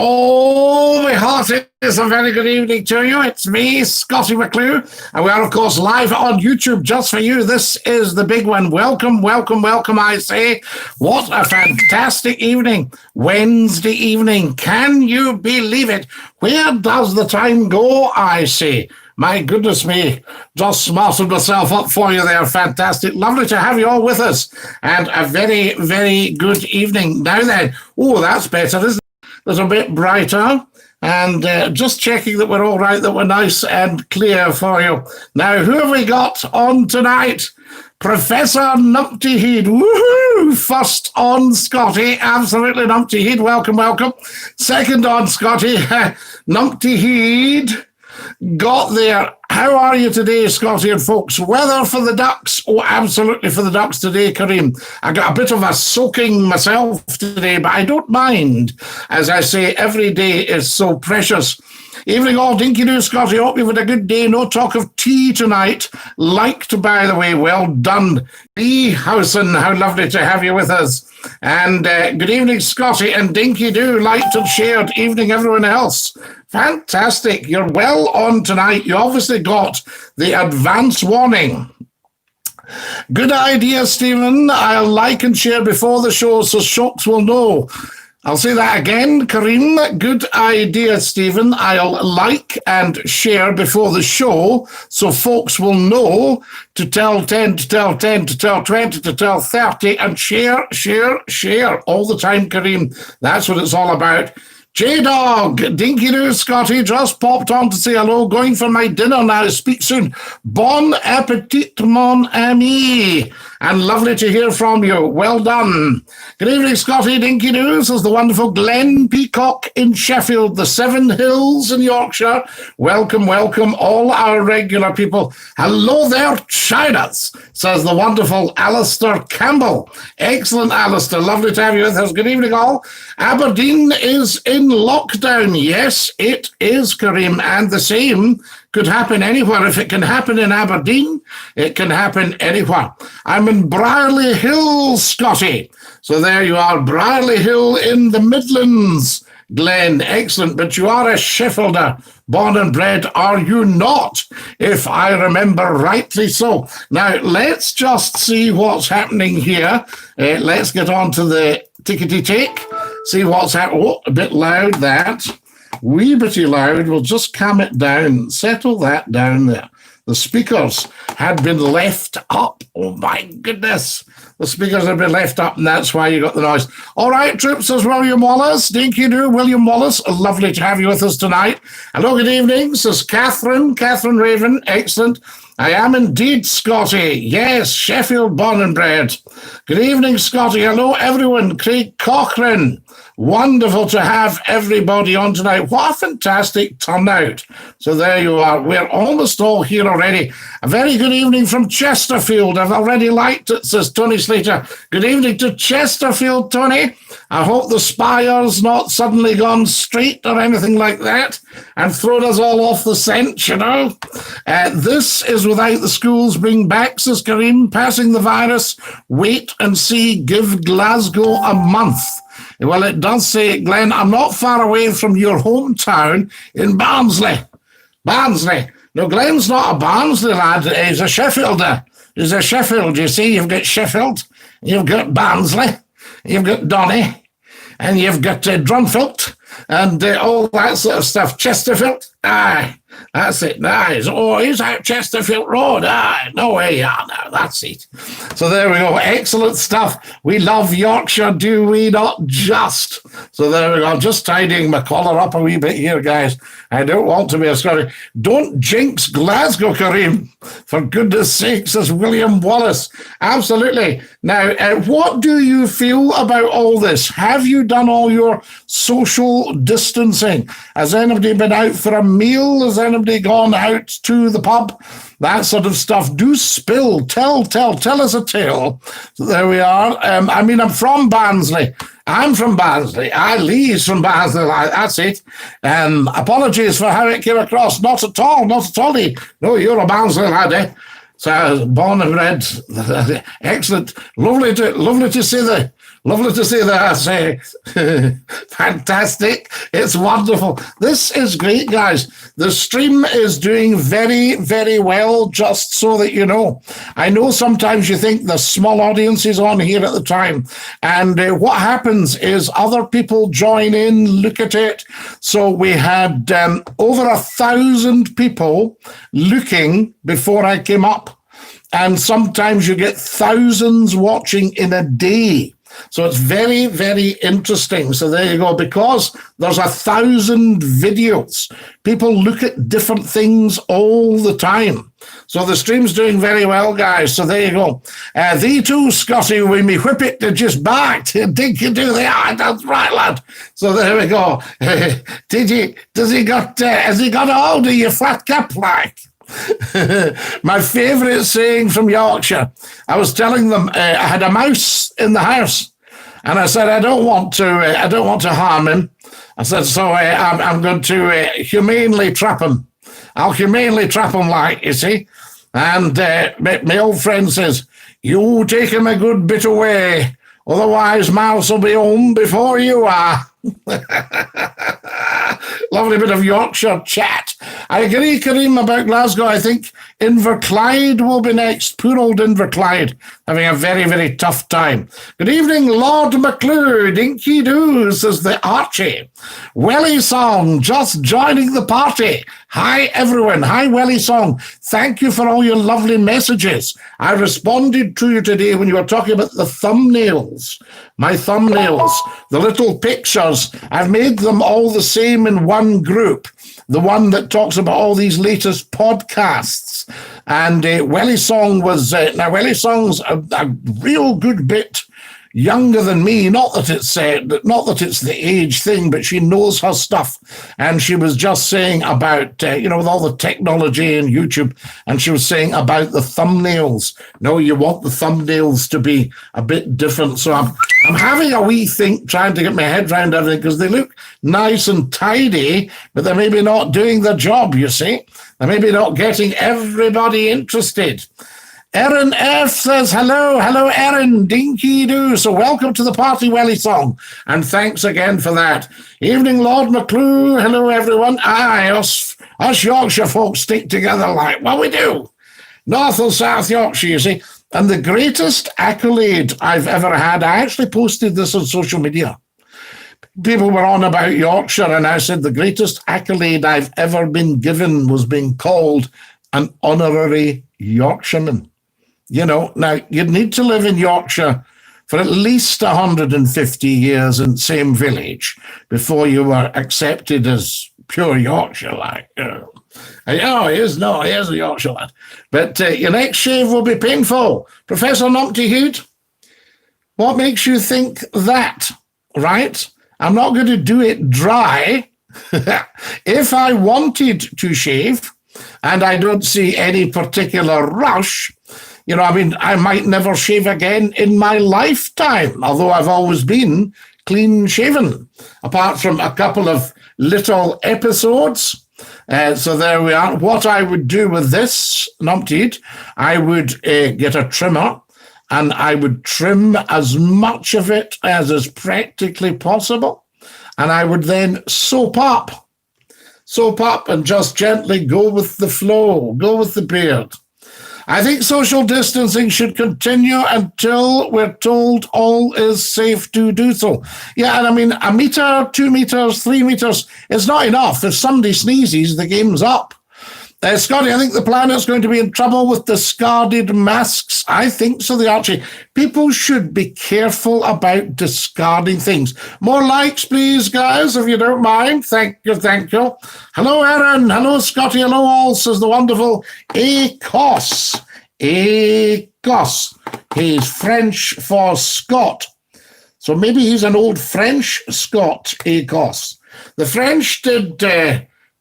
Oh, my heart is a very good evening to you. It's me, Scottie McClue, and we are, of course, live on YouTube just for you. This is the big one. Welcome, welcome, welcome, I say. What a fantastic evening. Wednesday evening. Can you believe it? Where does the time go, I say? My goodness me, just smartened myself up for you there. Fantastic. Lovely to have you all with us. And a very, very good evening. Now then, oh, that's better, isn't it? It's a bit brighter. And just checking that we're all right, that we're nice and clear for you. Now, who have we got on tonight? Professor Numpty Heed. Woohoo! First on Scottie. Absolutely, Numpty Heed. Welcome, welcome. Second on Scottie. Numpty Heed. Got there. How are you today, Scottie and folks? Weather for the ducks? Oh, absolutely for the ducks today, Kareem. I got a bit of a soaking myself today, but I don't mind. As I say, every day is so precious. Evening all, Dinky-Doo, Scottie. Hope you've had a good day. No talk of tea tonight. Liked, by the way. Well done. Lee Howson, how lovely to have you with us. And good evening, Scottie and Dinky-Doo. Liked and shared. Evening, everyone else. Fantastic. You're well on tonight. You obviously got the advance warning. Good idea, Stephen. I'll like and share before the show so shops will know. I'll say that again, Kareem. Good idea, Stephen. I'll like and share before the show so folks will know to tell 10, to tell 10, to tell 20, to tell 30, and share, share, share all the time, Kareem. That's what it's all about. J-Dog, Dinky-Doo, Scottie, just popped on to say hello. Going for my dinner now. Speak soon. Bon appetit, mon ami. And lovely to hear from you. Well done. Good evening, Scottie. Dinky-Doo. This is the wonderful Glen Peacock in Sheffield, the Seven Hills in Yorkshire. Welcome, welcome, all our regular people. Hello there, Chinas, says the wonderful Alistair Campbell. Excellent, Alistair. Lovely to have you with us. Good evening, all. Aberdeen is in lockdown. Yes, it is, Kareem. And the same could happen anywhere. If it can happen in Aberdeen, it can happen anywhere. I'm in Brierley Hill, Scottie. So there you are, Brierley Hill in the Midlands. Glenn, excellent. But you are a Sheffielder, born and bred, are you not? If I remember rightly so. Now, let's just see what's happening here. Let's get on to the tickety-tick. See what's happening. Oh, a bit loud, that. Wee bitty loud. We'll just calm it down. Settle that down there. The speakers had been left up. Oh, my goodness. The speakers had been left up, and that's why you got the noise. All right, troops, says William Wallace. Dinky-Doo, William Wallace. Lovely to have you with us tonight. Hello, good evening, says Catherine Raven. Excellent. I am indeed, Scottie. Yes, Sheffield, born and bred. Good evening, Scottie. Hello, everyone. Craig Cochrane. Wonderful to have everybody on tonight. What a fantastic turnout. So there you are. We're almost all here already. A very good evening from Chesterfield. I've already liked it, says Tony Slater. Good evening to Chesterfield, Tony. I hope the spire's not suddenly gone straight or anything like that and thrown us all off the scent, you know. This is without the schools being back, says Kareem. Passing the virus. Wait and see. Give Glasgow a month. Well, it does say, Glenn, I'm not far away from your hometown in Barnsley. Barnsley. No, Glenn's not a Barnsley lad. He's a Sheffielder. He's a Sheffield. You see, you've got Sheffield, you've got Barnsley, you've got Donny, and you've got Drumfield, and all that sort of stuff. Chesterfield. Aye, that's it. Nice. Oh, he's out Chesterfield Road. Aye, no way you are now. That's it. So there we go. Excellent stuff. We love Yorkshire, do we not just? So there we go. I'm just tidying my collar up a wee bit here, guys. I don't want to be a Scottie. Don't jinx Glasgow, Kareem. For goodness sake, says William Wallace. Absolutely. Now, what do you feel about all this? Have you done all your social distancing? Has anybody been out for a meal? Has anybody gone out to the pub? That sort of stuff. Do spill. Tell us a tale. So there we are. I'm from Barnsley. I'm from Barnsley. Lee's from Barnsley. That's it. Apologies for how it came across. Not at all, Lee. No, you're a Barnsley lad, eh? So born and bred. Excellent. Lovely to see the Lovely to see that, I say. Fantastic. It's wonderful. This is great, guys. The stream is doing very, very well, just so that you know. I know sometimes you think the small audiences on here at the time, and what happens is other people join in, look at it. So we had over 1,000 people looking before I came up, and sometimes you get thousands watching in a day. So it's very, very interesting. So there you go. Because there's 1,000 videos, people look at different things all the time. So the stream's doing very well, guys. So there you go. Thee too, Scotty, with me whip it to just back. Dinky-Doo, that's right, lad. So there we go. Has he got a hold of your flat cap like? My favourite saying from Yorkshire, I was telling them I had a mouse in the house, and I said I don't want to harm him. I said so I'm going to humanely trap him. I'll humanely trap him, like, you see. And my old friend says, "You take him a good bit away, otherwise mouse will be home before you are." Lovely bit of Yorkshire chat. I agree, Kareem, about Glasgow. I think Inverclyde will be next. Poor old Inverclyde, having a very, very tough time. Good evening, Lord McClue. Dinky-Doo, says the Archie. Welly Song, just joining the party. Hi, everyone. Hi, Welly Song. Thank you for all your lovely messages. I responded to you today when you were talking about the thumbnails. My thumbnails, the little pictures. I've made them all the same in one group. The one that talks about all these latest podcasts. And Welly Song was, now Welly Song's a real good bit younger than me. Not that it's the age thing, but she knows her stuff. And she was just saying about, with all the technology and YouTube, and she was saying about the thumbnails. No, you want the thumbnails to be a bit different. So I'm having a wee think, trying to get my head around everything, because they look nice and tidy, but they're maybe not doing the job, you see. They're maybe not getting everybody interested. Erin F says, hello, Erin, Dinky-Doo. So welcome to the party, Welly Song, and thanks again for that. Evening, Lord McClue. Hello, everyone. Aye, us Yorkshire folks stick together like what we do. North and South Yorkshire, you see. And the greatest accolade I've ever had, I actually posted this on social media. People were on about Yorkshire, and I said the greatest accolade I've ever been given was being called an honorary Yorkshireman. Now you'd need to live in Yorkshire for at least 150 years in the same village before you were accepted as pure Yorkshire, like. He is a Yorkshire lad. But your next shave will be painful. Professor Numpty Hood, what makes you think that, right? I'm not going to do it dry. If I wanted to shave, and I don't see any particular rush, I might never shave again in my lifetime, although I've always been clean shaven, apart from a couple of little episodes. So there we are. What I would do with this, Numpty, I would get a trimmer, and I would trim as much of it as is practically possible. And I would then soap up and just gently go with the flow, go with the beard. I think social distancing should continue until we're told all is safe to do so. Yeah, and I mean, 1 meter, 2 meters, 3 meters is not enough. If somebody sneezes, the game's up. Scotty, I think the planet's going to be in trouble with discarded masks. I think so, the Archie. People should be careful about discarding things. More likes, please, guys, if you don't mind. Thank you. Hello, Aaron. Hello, Scotty. Hello, all, says the wonderful Écosse. Écosse. He's French for Scot. So maybe he's an old French Scot, Écosse. The French did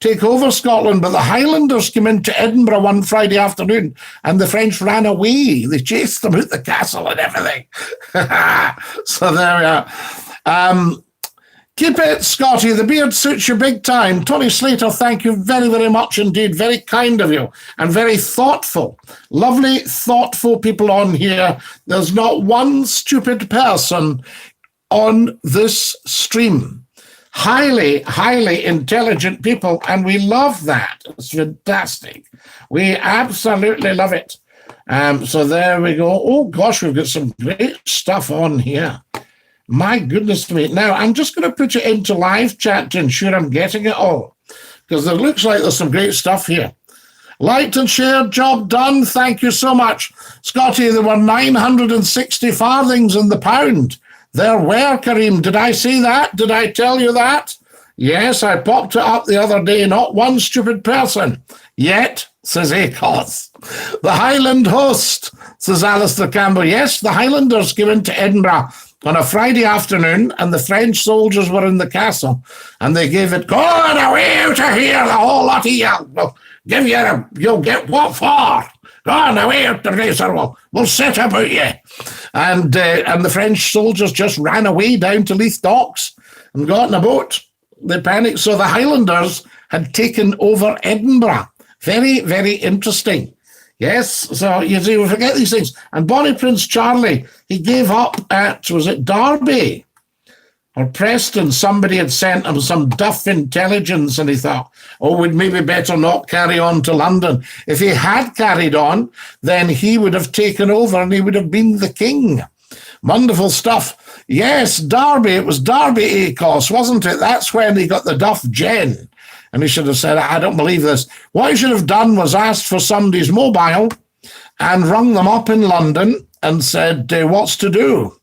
take over Scotland, but the Highlanders came into Edinburgh one Friday afternoon and the French ran away. They chased them out the castle and everything. So there we are. Keep it, Scotty. The beard suits you big time. Tony Slater, thank you very, very much indeed. Very kind of you and very thoughtful. Lovely, thoughtful people on here. There's not one stupid person on this stream. Highly, highly intelligent people, and we love that. It's fantastic. We absolutely love it. So there we go. Oh, gosh, we've got some great stuff on here. My goodness me. Now, I'm just going to put it into live chat to ensure I'm getting it all, because it looks like there's some great stuff here. Liked and shared, job done. Thank you so much. Scottie, there were 960 farthings in the pound. There were, Kareem. Did I see that? Did I tell you that? Yes, I popped it up the other day. Not one stupid person. Yet, says Acos. The Highland host, says Alistair Campbell. Yes, the Highlanders came into Edinburgh on a Friday afternoon, and the French soldiers were in the castle, and they gave it, "Go on away out of here, the whole lot of you. We'll give you you'll get what for? Go on away out the racer. We'll set about you." And the French soldiers just ran away down to Leith Docks and got in a boat. They panicked. So the Highlanders had taken over Edinburgh. Very, very interesting. Yes, so you see, we forget these things. And Bonnie Prince Charlie, he gave up at, was it Derby or Preston? Somebody had sent him some duff intelligence, and he thought, oh, we'd maybe better not carry on to London. If he had carried on, then he would have taken over and he would have been the king. Wonderful stuff. Yes, Derby, it was Derby Acos, wasn't it? That's when he got the Duff Gen. And he should have said, I don't believe this. What he should have done was asked for somebody's mobile and rung them up in London and said, what's to do?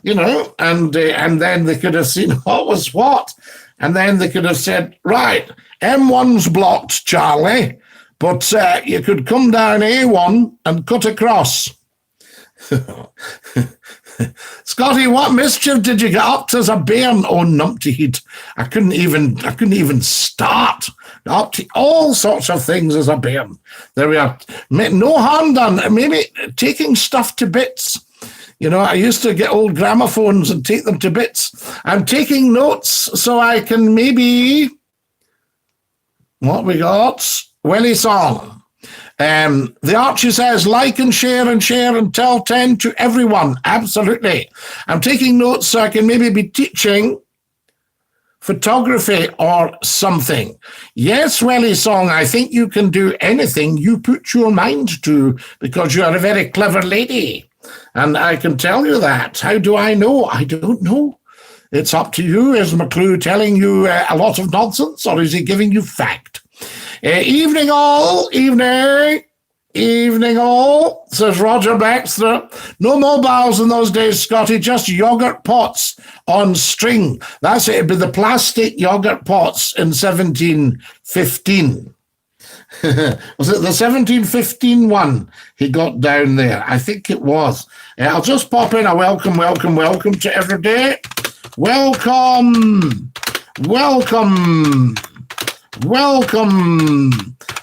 You know, and then they could have seen what was what. And then they could have said, right, M1's blocked, Charlie, but you could come down A1 and cut across. Scottie, what mischief did you get up to as a bairn? Oh, numpty heat. I couldn't even start. Up to all sorts of things as a bairn. There we are. No harm done. Maybe taking stuff to bits. You know, I used to get old gramophones and take them to bits. I'm taking notes so I can maybe... What we got? Willie Song. The Archie says, like and share and tell 10 to everyone. Absolutely. I'm taking notes so I can maybe be teaching photography or something. Yes, Welly Song, I think you can do anything you put your mind to because you are a very clever lady. And I can tell you that. How do I know? I don't know. It's up to you. Is McClue telling you a lot of nonsense, or is he giving you fact? Evening all, evening all, says Roger Baxter. No mobiles in those days, Scottie, just yogurt pots on string. That's it, it'd be the plastic yogurt pots in 1715. Was it the 1715 one he got down there? I think it was. I'll just pop in a welcome to everybody. Welcome.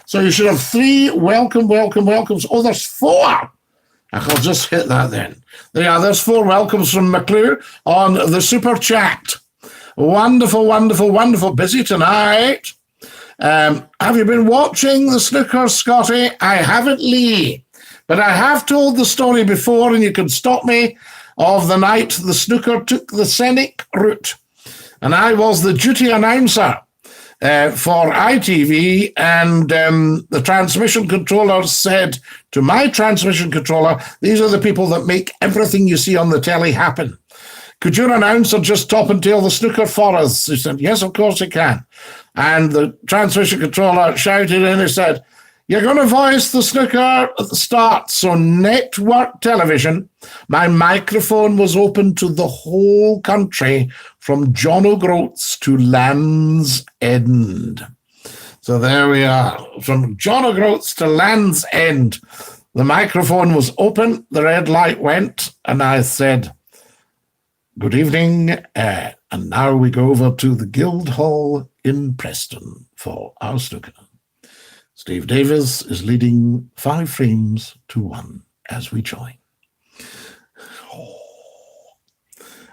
So you should have 3 welcomes. Oh, there's 4. I'll just hit that then. There's 4 welcomes from McClue on the super chat. Wonderful. Busy tonight. Have you been watching the snooker, Scottie? I haven't, Lee. But I have told the story before, and you can stop me, of the night the snooker took the scenic route. And I was the duty announcer for ITV, and the transmission controller said to my transmission controller, these are the people that make everything you see on the telly happen. Could your announcer just top and tail the snooker for us? He said, yes, of course he can. And the transmission controller shouted in, he said, you're going to voice the snooker at the start. So network television, my microphone was open to the whole country from John O'Groats to Land's End. So there we are. From John O'Groats to Land's End, the microphone was open, the red light went, and I said, good evening, and now we go over to the Guildhall in Preston for our snooker. Steve Davis is leading 5 frames to 1 as we join.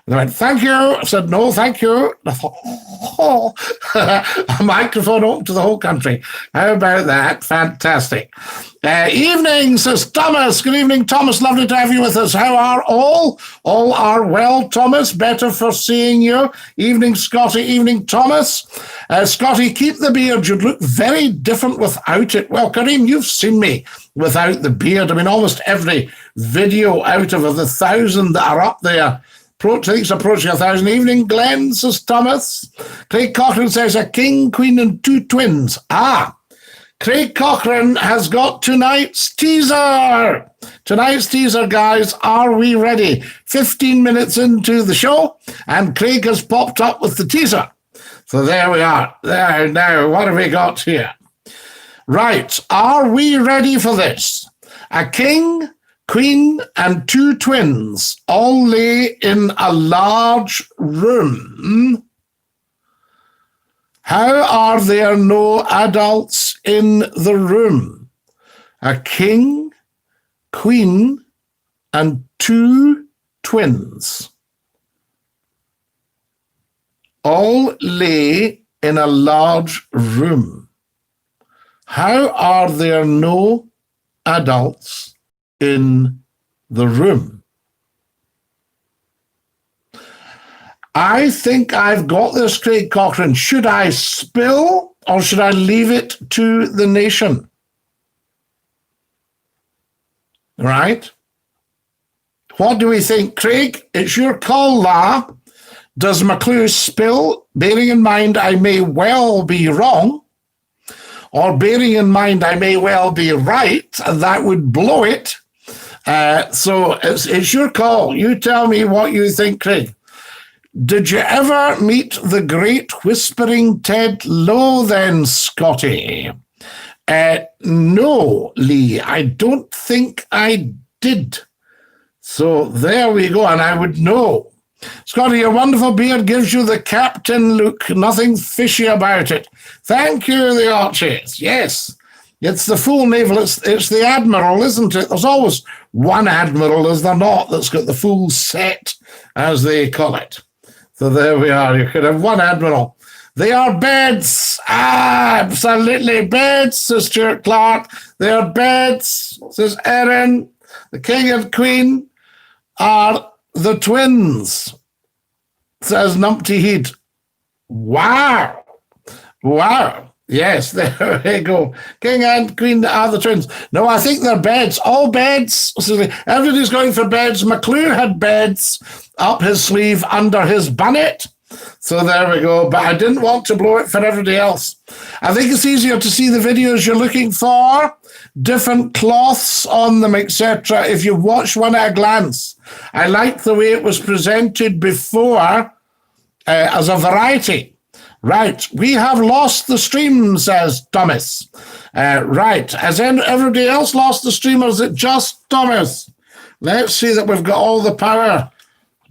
And I went, thank you. I said, no, thank you. And I thought, A microphone open to the whole country. How about that? Fantastic. Evening, says Thomas. Good evening, Thomas. Lovely to have you with us. How are all? All are well, Thomas. Better for seeing you. Evening, Scottie. Evening, Thomas. Scottie, keep the beard. You'd look very different without it. Well, Kareem, you've seen me without the beard. I mean, almost every video out of the 1,000 that are up there. I think it's approaching 1,000. Evening, Glenn, says Thomas. Craig Cochrane says a king, queen, and 2 twins. Craig Cochrane has got tonight's teaser. Tonight's teaser, guys. Are we ready? 15 minutes into the show, and Craig has popped up with the teaser. So there we are. There, now, what have we got here? Right. Are we ready for this? A king, queen, and 2 twins all lay in a large room. How are there no adults in the room? A king, queen, and 2 twins all lay in a large room. How are there no adults in the room? I think I've got this, Craig Cochrane. Should I spill or should I leave it to the nation? Right? What do we think, Craig? It's your call, La. Does McClue spill? Bearing in mind I may well be wrong, or bearing in mind I may well be right, that would blow it. So it's your call. You tell me what you think, Craig. Did you ever meet the great whispering Ted Lowe then, Scottie? No, Lee, I don't think I did. So there we go, and I would know. Scottie, your wonderful beard gives you the captain look. Nothing fishy about it. Thank you, the Archies. Yes, it's the full naval. It's the admiral, isn't it? There's always one admiral, is there not, that's got the full set, as they call it. So there we are. You could have one admiral. They are beds. Absolutely beds, says Stuart Clark. They are beds, says Erin. The king and queen are the twins, says Numpty Heed. Wow. Wow. Yes, there we go. King and queen are the twins. No, I think they're beds. All beds. Everybody's going for beds. McClue had beds up his sleeve under his bonnet. So there we go. But I didn't want to blow it for everybody else. I think it's easier to see the videos you're looking for, different cloths on them, etc. if you watch one at a glance. I liked the way it was presented before as a variety. Right, we have lost the stream, says Thomas. Right, has everybody else lost the stream, or is it just Thomas? Let's see that we've got all the power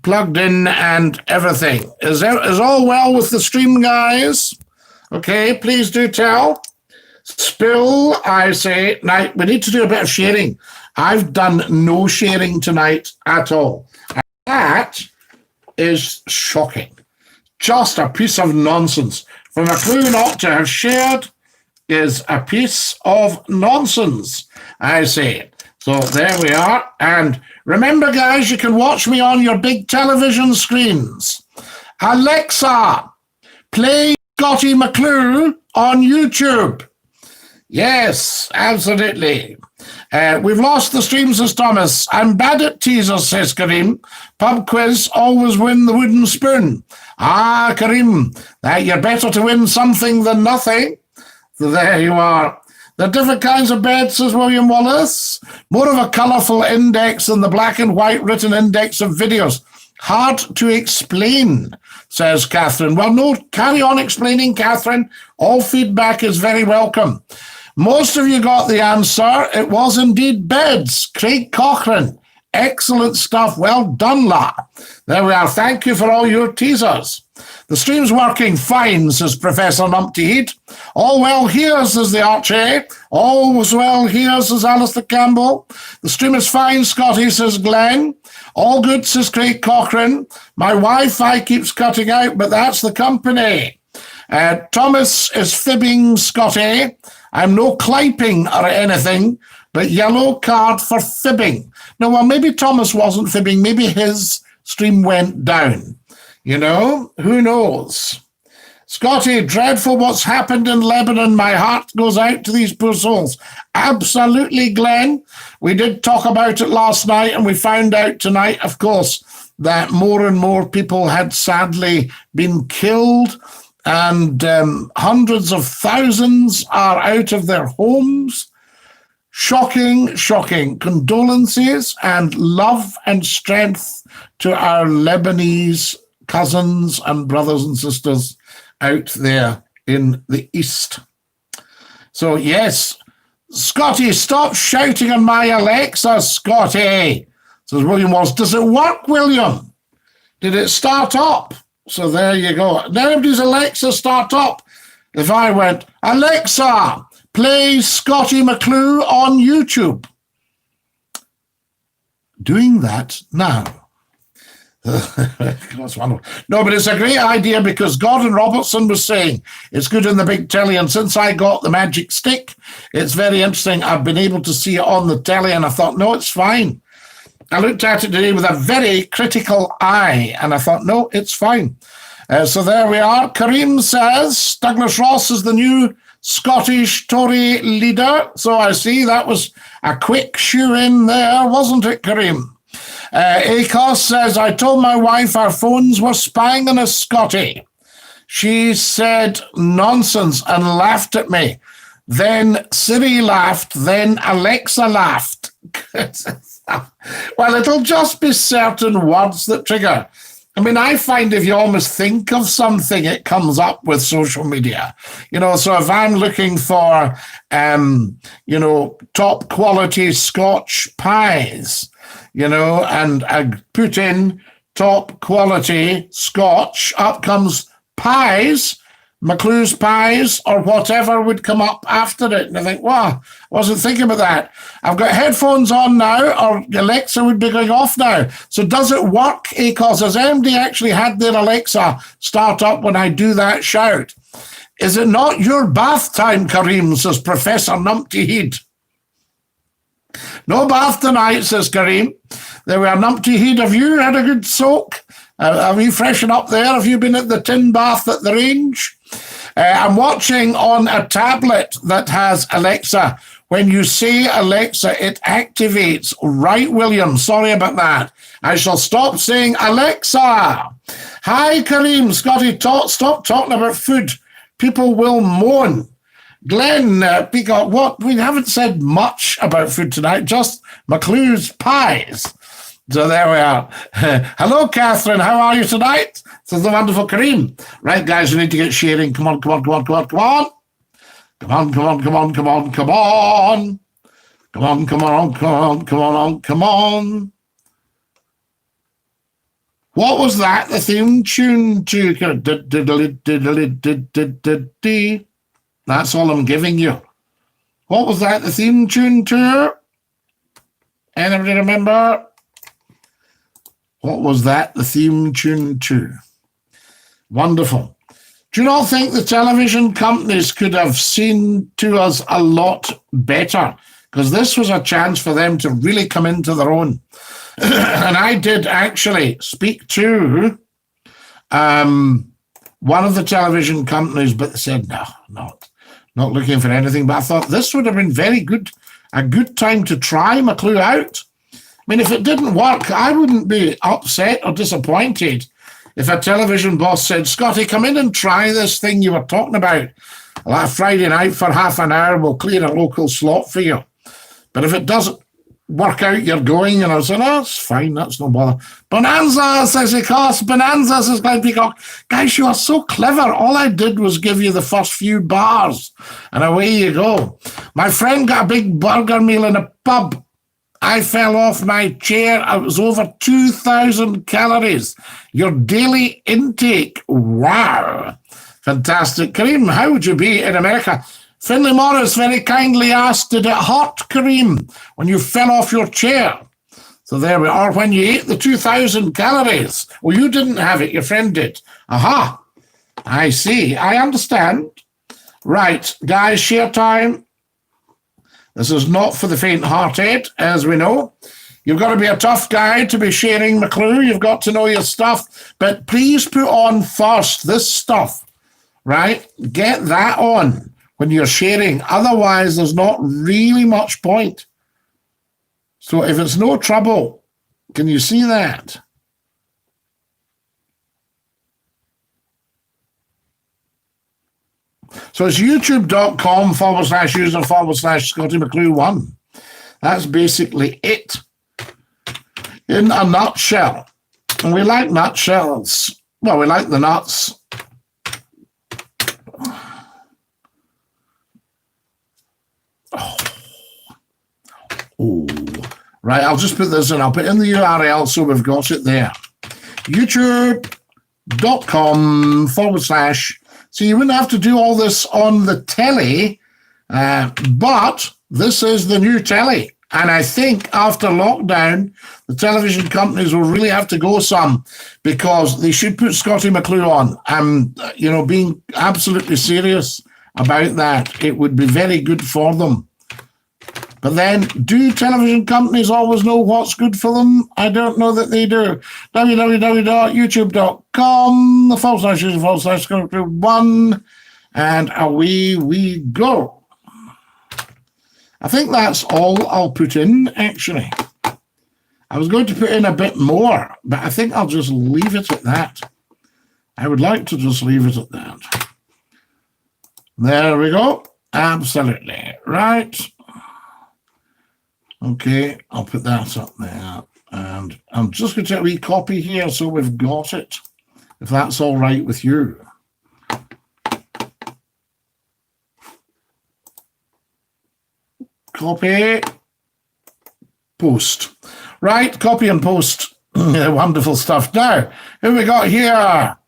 plugged in and everything. Is all well with the stream, guys? Okay, please do tell. Spill, I say. Now, we need to do a bit of sharing. I've done no sharing tonight at all. And that is shocking. Just a piece of nonsense. For McClue not to have shared is a piece of nonsense, I say. So there we are. And remember, guys, you can watch me on your big television screens. Alexa, play Scottie McClue on YouTube. Yes, absolutely. We've lost the streams, says Thomas. I'm bad at teasers, says Kareem. Pub quiz, always win the wooden spoon. Kareem, you're better to win something than nothing. So there you are. There are different kinds of beds, says William Wallace. More of a colourful index than the black and white written index of videos. Hard to explain, says Catherine. Well, no, carry on explaining, Catherine. All feedback is very welcome. Most of you got the answer. It was indeed beds. Craig Cochrane. Excellent stuff. Well done, La. There we are. Thank you for all your teasers. The stream's working fine, says Professor Numpty Heat. All well here, says the Archie. All was well here, says Alistair Campbell. The stream is fine, Scottie, says Glenn. All good, says Craig Cochrane. My Wi-Fi keeps cutting out, but that's the company. Thomas is fibbing, Scotty. I'm no cliping or anything, but yellow card for fibbing. No, well, maybe Thomas wasn't fibbing. Maybe his stream went down. You know, who knows? Scotty, dreadful what's happened in Lebanon. My heart goes out to these poor souls. Absolutely, Glenn. We did talk about it last night, and we found out tonight, of course, that more and more people had sadly been killed, and hundreds of thousands are out of their homes. Shocking, shocking. Condolences and love and strength to our Lebanese cousins and brothers and sisters out there in the East. So, yes, Scotty, stop shouting on my Alexa, Scotty, says William Walls. Does it work, William? Did it start up? So there you go. Nobody's Alexa start up. If I went, Alexa, play SCOTTIE McCLUE on YouTube. Doing that now. That's wonderful. No, but it's a great idea because Gordon Robertson was saying it's good in the big telly, and since I got the magic stick, it's very interesting. I've been able to see it on the telly, and I thought, no, it's fine. I looked at it today with a very critical eye, and I thought, no, it's fine. So there we are. Kareem says Douglas Ross is the new Scottish Tory leader. So I see that was a quick shoe-in there, wasn't it, Kareem? Acos says, I told my wife our phones were spying on us, Scotty. She said nonsense and laughed at me. Then Siri laughed, then Alexa laughed. Well, it'll just be certain words that trigger. I mean, I find if you almost think of something, it comes up with social media. You know, so if I'm looking for, top quality Scotch pies, and I put in top quality Scotch, up comes pies, McClue's pies, or whatever would come up after it. And I think, wow, I wasn't thinking about that. I've got headphones on now, or Alexa would be going off now. So does it work, Acos? Has MD actually had their Alexa start up when I do that shout? Is it not your bath time, Kareem, says Professor Numpty Heed. No bath tonight, says Kareem. There we are, Numpty Heed. Have you had a good soak? Have you freshened up there? Have you been at the tin bath at the range? I'm watching on a tablet that has Alexa. When you say Alexa, it activates. Right, William? Sorry about that. I shall stop saying Alexa. Hi, Kareem. Scotty, stop talking about food. People will moan. Glenn, Peacock, what? We haven't said much about food tonight, just McClue's pies. So there we are. Hello, Catherine. How are you tonight? Says the wonderful Kareem. Right, guys, we need to get sharing. Come on, come on, come on, come on, come on. Come on, come on, come on, come on, come on. Come on, come on, come on, come on, come on. What was that? The theme tune to... That's all I'm giving you. What was that? The theme tune to? Anybody remember? What was that? The theme tune to? Wonderful. Do you not think the television companies could have seen to us a lot better? Because this was a chance for them to really come into their own. And I did actually speak to one of the television companies, but they said, no, not looking for anything. But I thought this would have been very good, a good time to try McClue out. I mean, if it didn't work, I wouldn't be upset or disappointed if a television boss said, Scotty, come in and try this thing you were talking about. Like Friday night for half an hour, we'll clear a local slot for you. But if it doesn't work out, you're going, and I said, oh, it's fine, that's no bother. Bonanza, says he costs. Bonanza, says Glenn Peacock. Guys, you are so clever. All I did was give you the first few bars, and away you go. My friend got a big burger meal in a pub. I fell off my chair. It was over 2,000 calories. Your daily intake. Wow. Fantastic. Kareem, how would you be in America? Finlay Morris very kindly asked, did it hurt, Kareem, when you fell off your chair? So there we are. When you ate the 2,000 calories. Well, you didn't have it. Your friend did. Aha. I see. I understand. Right. Guys, share time. This is not for the faint-hearted, as we know. You've got to be a tough guy to be sharing McClue. You've got to know your stuff. But please put on first this stuff, right? Get that on when you're sharing. Otherwise, there's not really much point. So if it's no trouble, can you see that? So it's youtube.com/user/Scottie McClue 1. That's basically it in a nutshell. And we like nutshells. Well, we like the nuts. Oh. Right, I'll just put this in. I'll put in the URL so we've got it there. youtube.com/ So you wouldn't have to do all this on the telly, but this is the new telly. And I think after lockdown, the television companies will really have to go some, because they should put Scottie McClue on. I'm, being absolutely serious about that. It would be very good for them. But then, do television companies always know what's good for them? I don't know that they do. www.youtube.com/user/Scottie1, and away we go. I think that's all I'll put in, actually. I was going to put in a bit more, but I think I'll just leave it at that. I would like to just leave it at that. There we go. Absolutely. Right. Okay, I'll put that up there. And I'm just going to take a wee copy here so we've got it, if that's all right with you. Copy, post. Right, copy and post. Wonderful stuff. Now, who we got here?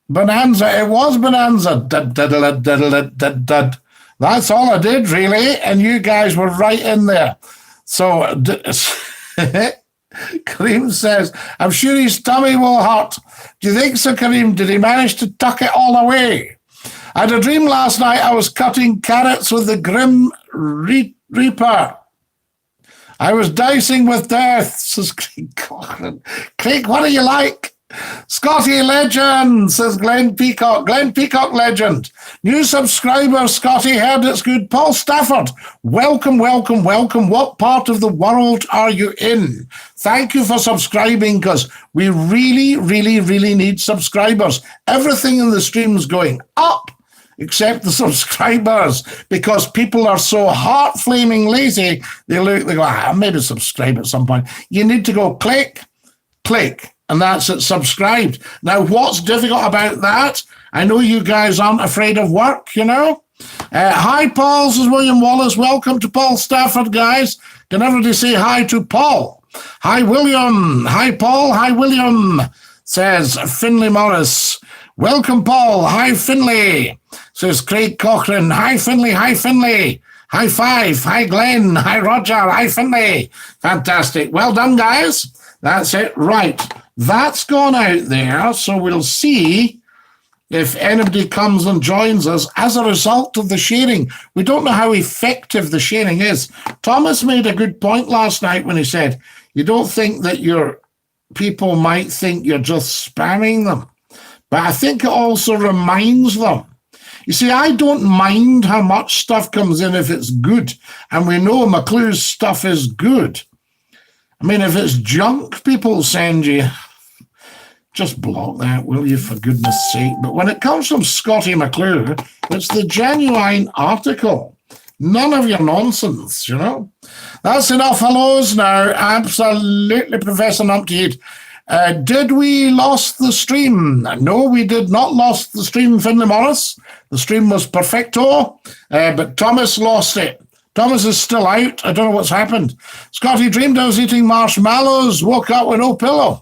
Bonanza. It was Bonanza. Dud, dud, dud, dud, dud, dud, dud. That's all I did, really, and you guys were right in there. So, Kareem says, I'm sure his tummy will hurt. Do you think so, Kareem? Did he manage to tuck it all away? I had a dream last night. I was cutting carrots with the Grim Reaper. I was dicing with death, says Craig Cochran. Craig, what do you like? Scottie legend, says Glenn Peacock. Glenn Peacock legend. New subscriber, Scottie, heard it's good. Paul Stafford, welcome, welcome, welcome. What part of the world are you in? Thank you for subscribing, because we really, really, really need subscribers. Everything in the stream's going up except the subscribers, because people are so heart-flaming lazy. They go, I'll maybe subscribe at some point. You need to go click, click, and that's it, subscribed. Now, what's difficult about that? I know you guys aren't afraid of work, Hi, Paul, says William Wallace. Welcome to Paul Stafford, guys. Can everybody say hi to Paul? Hi, William. Hi, Paul. Hi, William, says Finlay Morris. Welcome, Paul. Hi, Finlay, says Craig Cochran. Hi, Finlay. Hi, Finlay. High five. Hi, Glenn. Hi, Roger. Hi, Finlay. Fantastic. Well done, guys. That's it. Right. That's gone out there. So we'll see if anybody comes and joins us as a result of the sharing. We don't know how effective the sharing is. Thomas made a good point last night when he said, you don't think that your people might think you're just spamming them. But I think it also reminds them. You see, I don't mind how much stuff comes in if it's good. And we know McClue's stuff is good. I mean, if it's junk people send you, just block that, will you, for goodness sake. But when it comes from Scottie McClue, it's the genuine article. None of your nonsense, That's enough hellos now. Absolutely, Professor Numpty. Did we lost the stream? No, we did not lost the stream, Finlay Morris. The stream was perfecto, but Thomas lost it. Thomas is still out. I don't know what's happened. Scottie dreamed I was eating marshmallows, woke up with no pillow.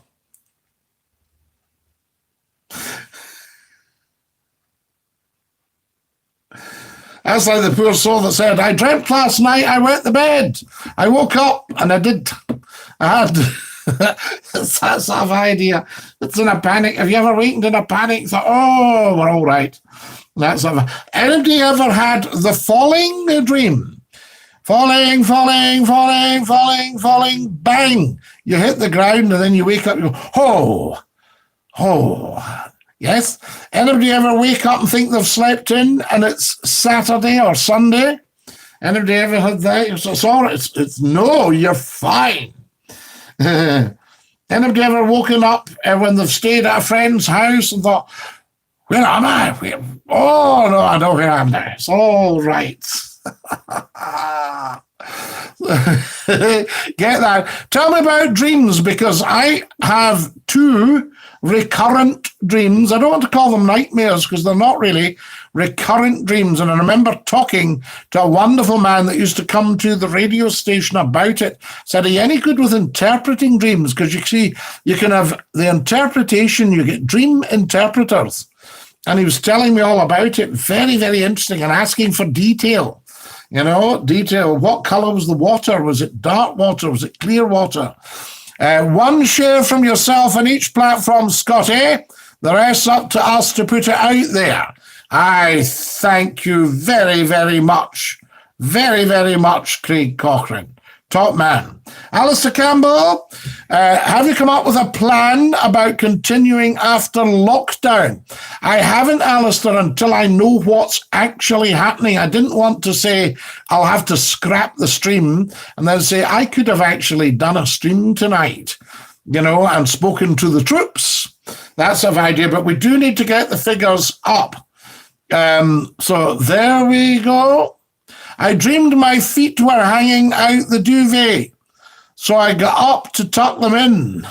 That's like the poor soul that said, I dreamt last night I went to bed. I woke up and I had it's that sort of idea. It's in a panic. Have you ever wakened in a panic? Thought, oh, we're all right. That's anybody ever had the falling dream? Falling, falling, falling, falling, falling, bang. You hit the ground and then you wake up, you go, oh, oh. Yes? Anybody ever wake up and think they've slept in and it's Saturday or Sunday? Anybody ever had that? It's all right. It's no, you're fine. Anybody ever woken up when they've stayed at a friend's house and thought, where am I? Oh, no, I know where I am now. It's all right. Get that. Tell me about dreams, because I have 2 recurrent dreams. I don't want to call them nightmares because they're not really recurrent dreams. And I remember talking to a wonderful man that used to come to the radio station about it. Said, are you any good with interpreting dreams? Because you see, you can have the interpretation, you get dream interpreters. And he was telling me all about it. Very, very interesting, and asking for detail. You know, detail. What color was the water? Was it dark water? Was it clear water? 1 share from yourself on each platform, Scottie. The rest's up to us to put it out there. I thank you very, very much. Very, very much, Craig Cochrane. Top man. Alistair Campbell, have you come up with a plan about continuing after lockdown? I haven't, Alistair, until I know what's actually happening. I didn't want to say I'll have to scrap the stream and then say I could have actually done a stream tonight, you know, and spoken to the troops. That's an idea, but we do need to get the figures up. So there we go. I dreamed my feet were hanging out the duvet, so I got up to tuck them in.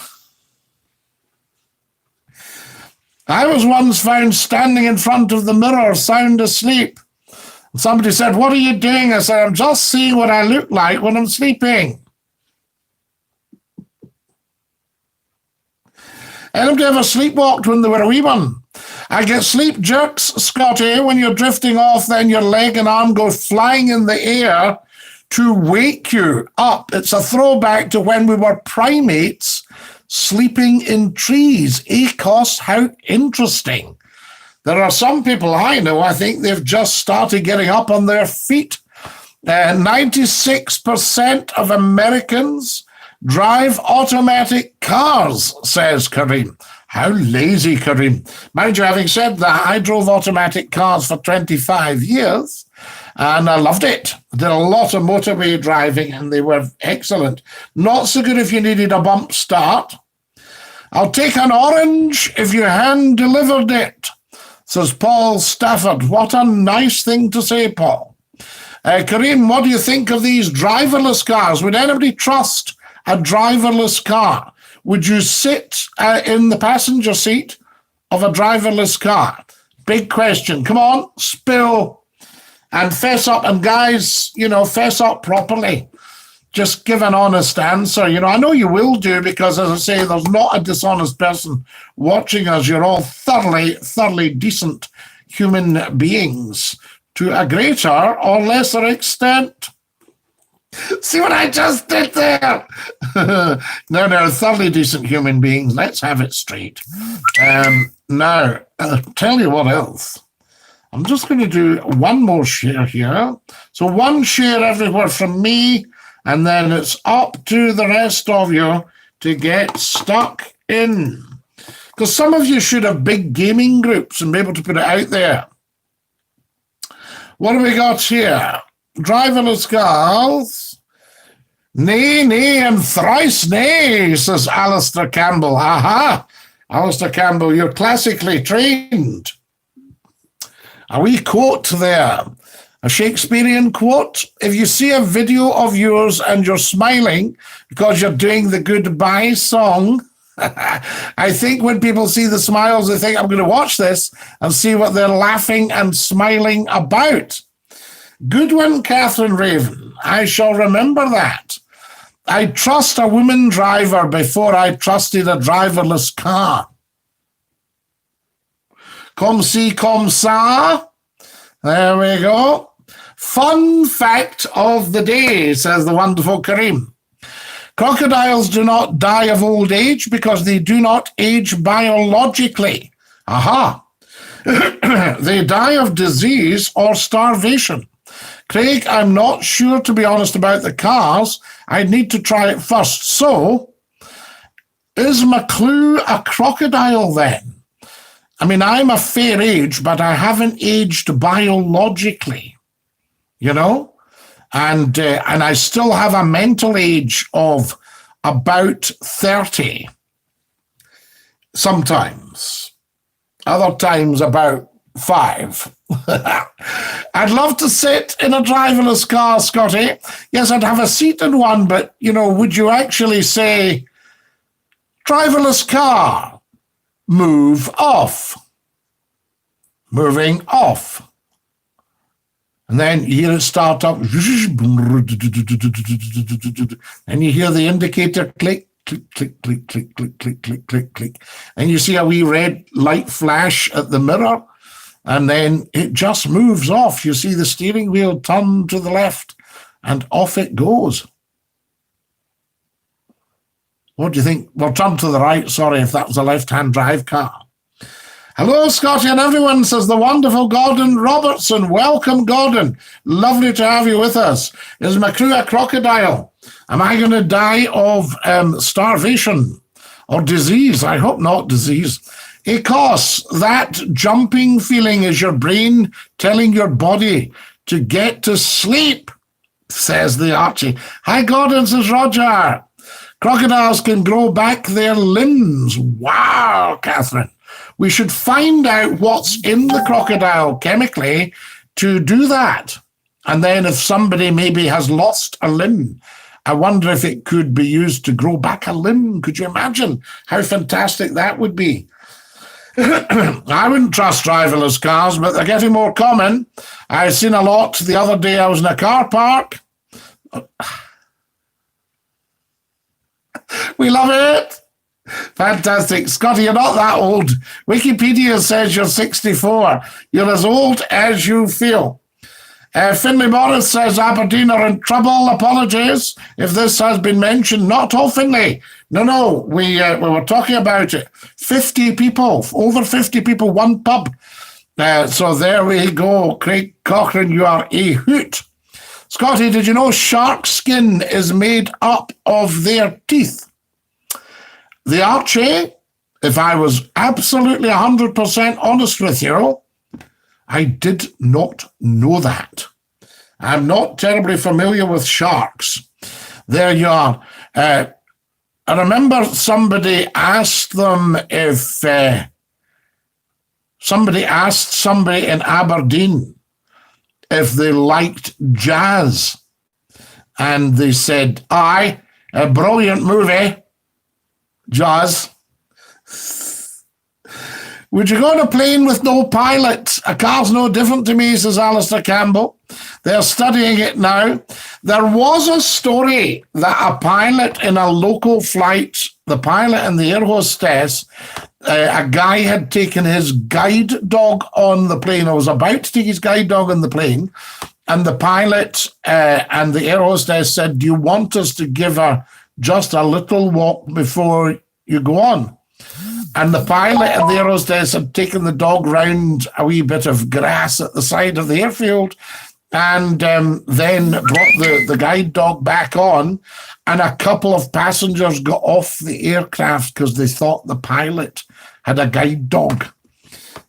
I was once found standing in front of the mirror, sound asleep. Somebody said, what are you doing? I said, I'm just seeing what I look like when I'm sleeping. Anybody ever sleepwalked when they were a wee one? I get sleep jerks, Scottie, when you're drifting off, then your leg and arm go flying in the air to wake you up. It's a throwback to when we were primates sleeping in trees. ACOS, how interesting. There are some people I know, I think they've just started getting up on their feet. 96% of Americans drive automatic cars, says Kareem. How lazy, Kareem. Mind you, having said that, I drove automatic cars for 25 years and I loved it. I did a lot of motorway driving and they were excellent. Not so good if you needed a bump start. I'll take an orange if you hand-delivered it, says Paul Stafford. What a nice thing to say, Paul. Kareem, what do you think of these driverless cars? Would anybody trust a driverless car? Would you sit in the passenger seat of a driverless car? Big question. Come on, spill and fess up. And guys, you know, fess up properly. Just give an honest answer. You know, I know you will do because, as I say, there's not a dishonest person watching us. You're all thoroughly, thoroughly decent human beings to a greater or lesser extent. See what I just did there? No, thoroughly decent human beings. Let's have it straight. Now, I'll tell you what else. I'm just going to do one more share here. So 1 share everywhere from me, and then it's up to the rest of you to get stuck in. Because some of you should have big gaming groups and be able to put it out there. What have we got here? Driverless cars. Nay, nay, and thrice nay, says Alistair Campbell. Aha, Alistair Campbell, you're classically trained. A wee quote there, a Shakespearean quote. If you see a video of yours and you're smiling because you're doing the goodbye song, I think when people see the smiles, they think, I'm going to watch this and see what they're laughing and smiling about. Good one, Catherine Raven. I shall remember that. I trust a woman driver before I trusted a driverless car. Comme ci, comme ça. There we go. Fun fact of the day, says the wonderful Kareem. Crocodiles do not die of old age because they do not age biologically. Aha. They die of disease or starvation. Craig, I'm not sure, to be honest, about the cars. I need to try it first. So, is McClue a crocodile then? I mean, I'm a fair age, but I haven't aged biologically, you know? And I still have a mental age of about 30. Sometimes. Other times about 5. I'd love to sit in a driverless car, Scotty. Yes, I'd have a seat in one, but, you know, would you actually say, driverless car, move off, moving off? And then you hear it start up, and you hear the indicator click, click, click, click, click, click, click, click, click, click. And you see a wee red light flash at the mirror, and then it just moves off. You see the steering wheel turn to the left, and off it goes. What do you think? Well, turn to the right. Sorry if that was a left-hand drive car. Hello, Scotty and everyone, says the wonderful Gordon Robertson. Welcome, Gordon. Lovely to have you with us. Is McClue a crocodile? Am I going to die of starvation or disease? I hope not disease. Because that jumping feeling is your brain telling your body to get to sleep, says the Archie. Hi, Gordon, says Roger. Crocodiles can grow back their limbs. Wow, Catherine. We should find out what's in the crocodile chemically to do that. And then if somebody maybe has lost a limb, I wonder if it could be used to grow back a limb. Could you imagine how fantastic that would be? I wouldn't trust driverless cars, but they're getting more common. I've seen a lot. The other day I was in a car park. We love it. Fantastic. Scotty, you're not that old. Wikipedia says you're 64. You're as old as you feel. Finley Morris says Aberdeen are in trouble. Apologies if this has been mentioned. Not all, Finley. No. We were talking about it. 50 people, over 50 people, one pub. So there we go. Craig Cochrane, you are a hoot. Scotty, did you know shark skin is made up of their teeth? The Archie, if I was absolutely 100% honest with you, I did not know that. I'm not terribly familiar with sharks. There you are. I remember somebody asked them if somebody asked somebody in Aberdeen if they liked jazz. And they said, aye, a brilliant movie. Jazz. Would you go on a plane with no pilot? A car's no different to me, says Alistair Campbell. They're studying it now. There was a story that a pilot in a local flight, the pilot and the air hostess, a guy had taken his guide dog on the plane, or was about to take his guide dog on the plane, and the pilot and the air hostess said, do you want us to give her just a little walk before you go on? And the pilot and the air hostess had taken the dog round a wee bit of grass at the side of the airfield, and then brought the guide dog back on, and a couple of passengers got off the aircraft because they thought the pilot had a guide dog.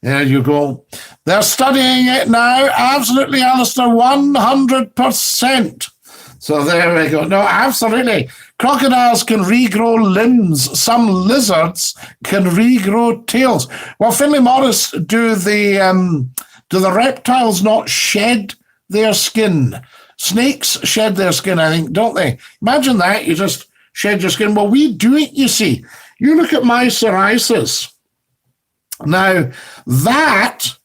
There you go. They're studying it now. Absolutely, Alistair, 100%. So there we go. No, absolutely. Crocodiles can regrow limbs. Some lizards can regrow tails. Well, Finley Morris, do the reptiles not shed their skin? Snakes shed their skin, I think, don't they? Imagine that. You just shed your skin. Well, we do it, you see. You look at my psoriasis. Now, that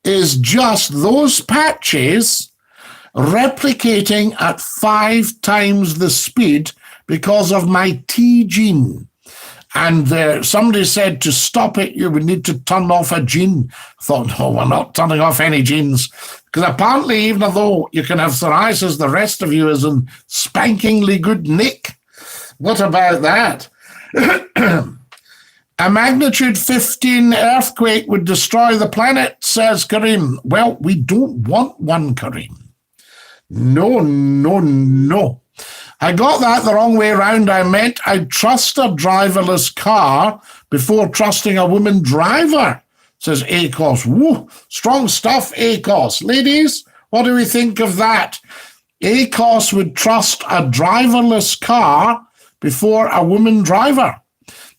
is just those patches replicating at 5 times the speed because of my T gene. And somebody said to stop it, you would need to turn off a gene. I thought, no, we're not turning off any genes. Because apparently, even though you can have psoriasis, the rest of you is in spankingly good nick. What about that? A magnitude 15 earthquake would destroy the planet, says Kareem. Well, we don't want one, Kareem. No, no, no. I got that the wrong way around. I meant I'd trust a driverless car before trusting a woman driver, says ACOS. Woo, strong stuff, ACOS. Ladies, what do we think of that? ACOS would trust a driverless car before a woman driver.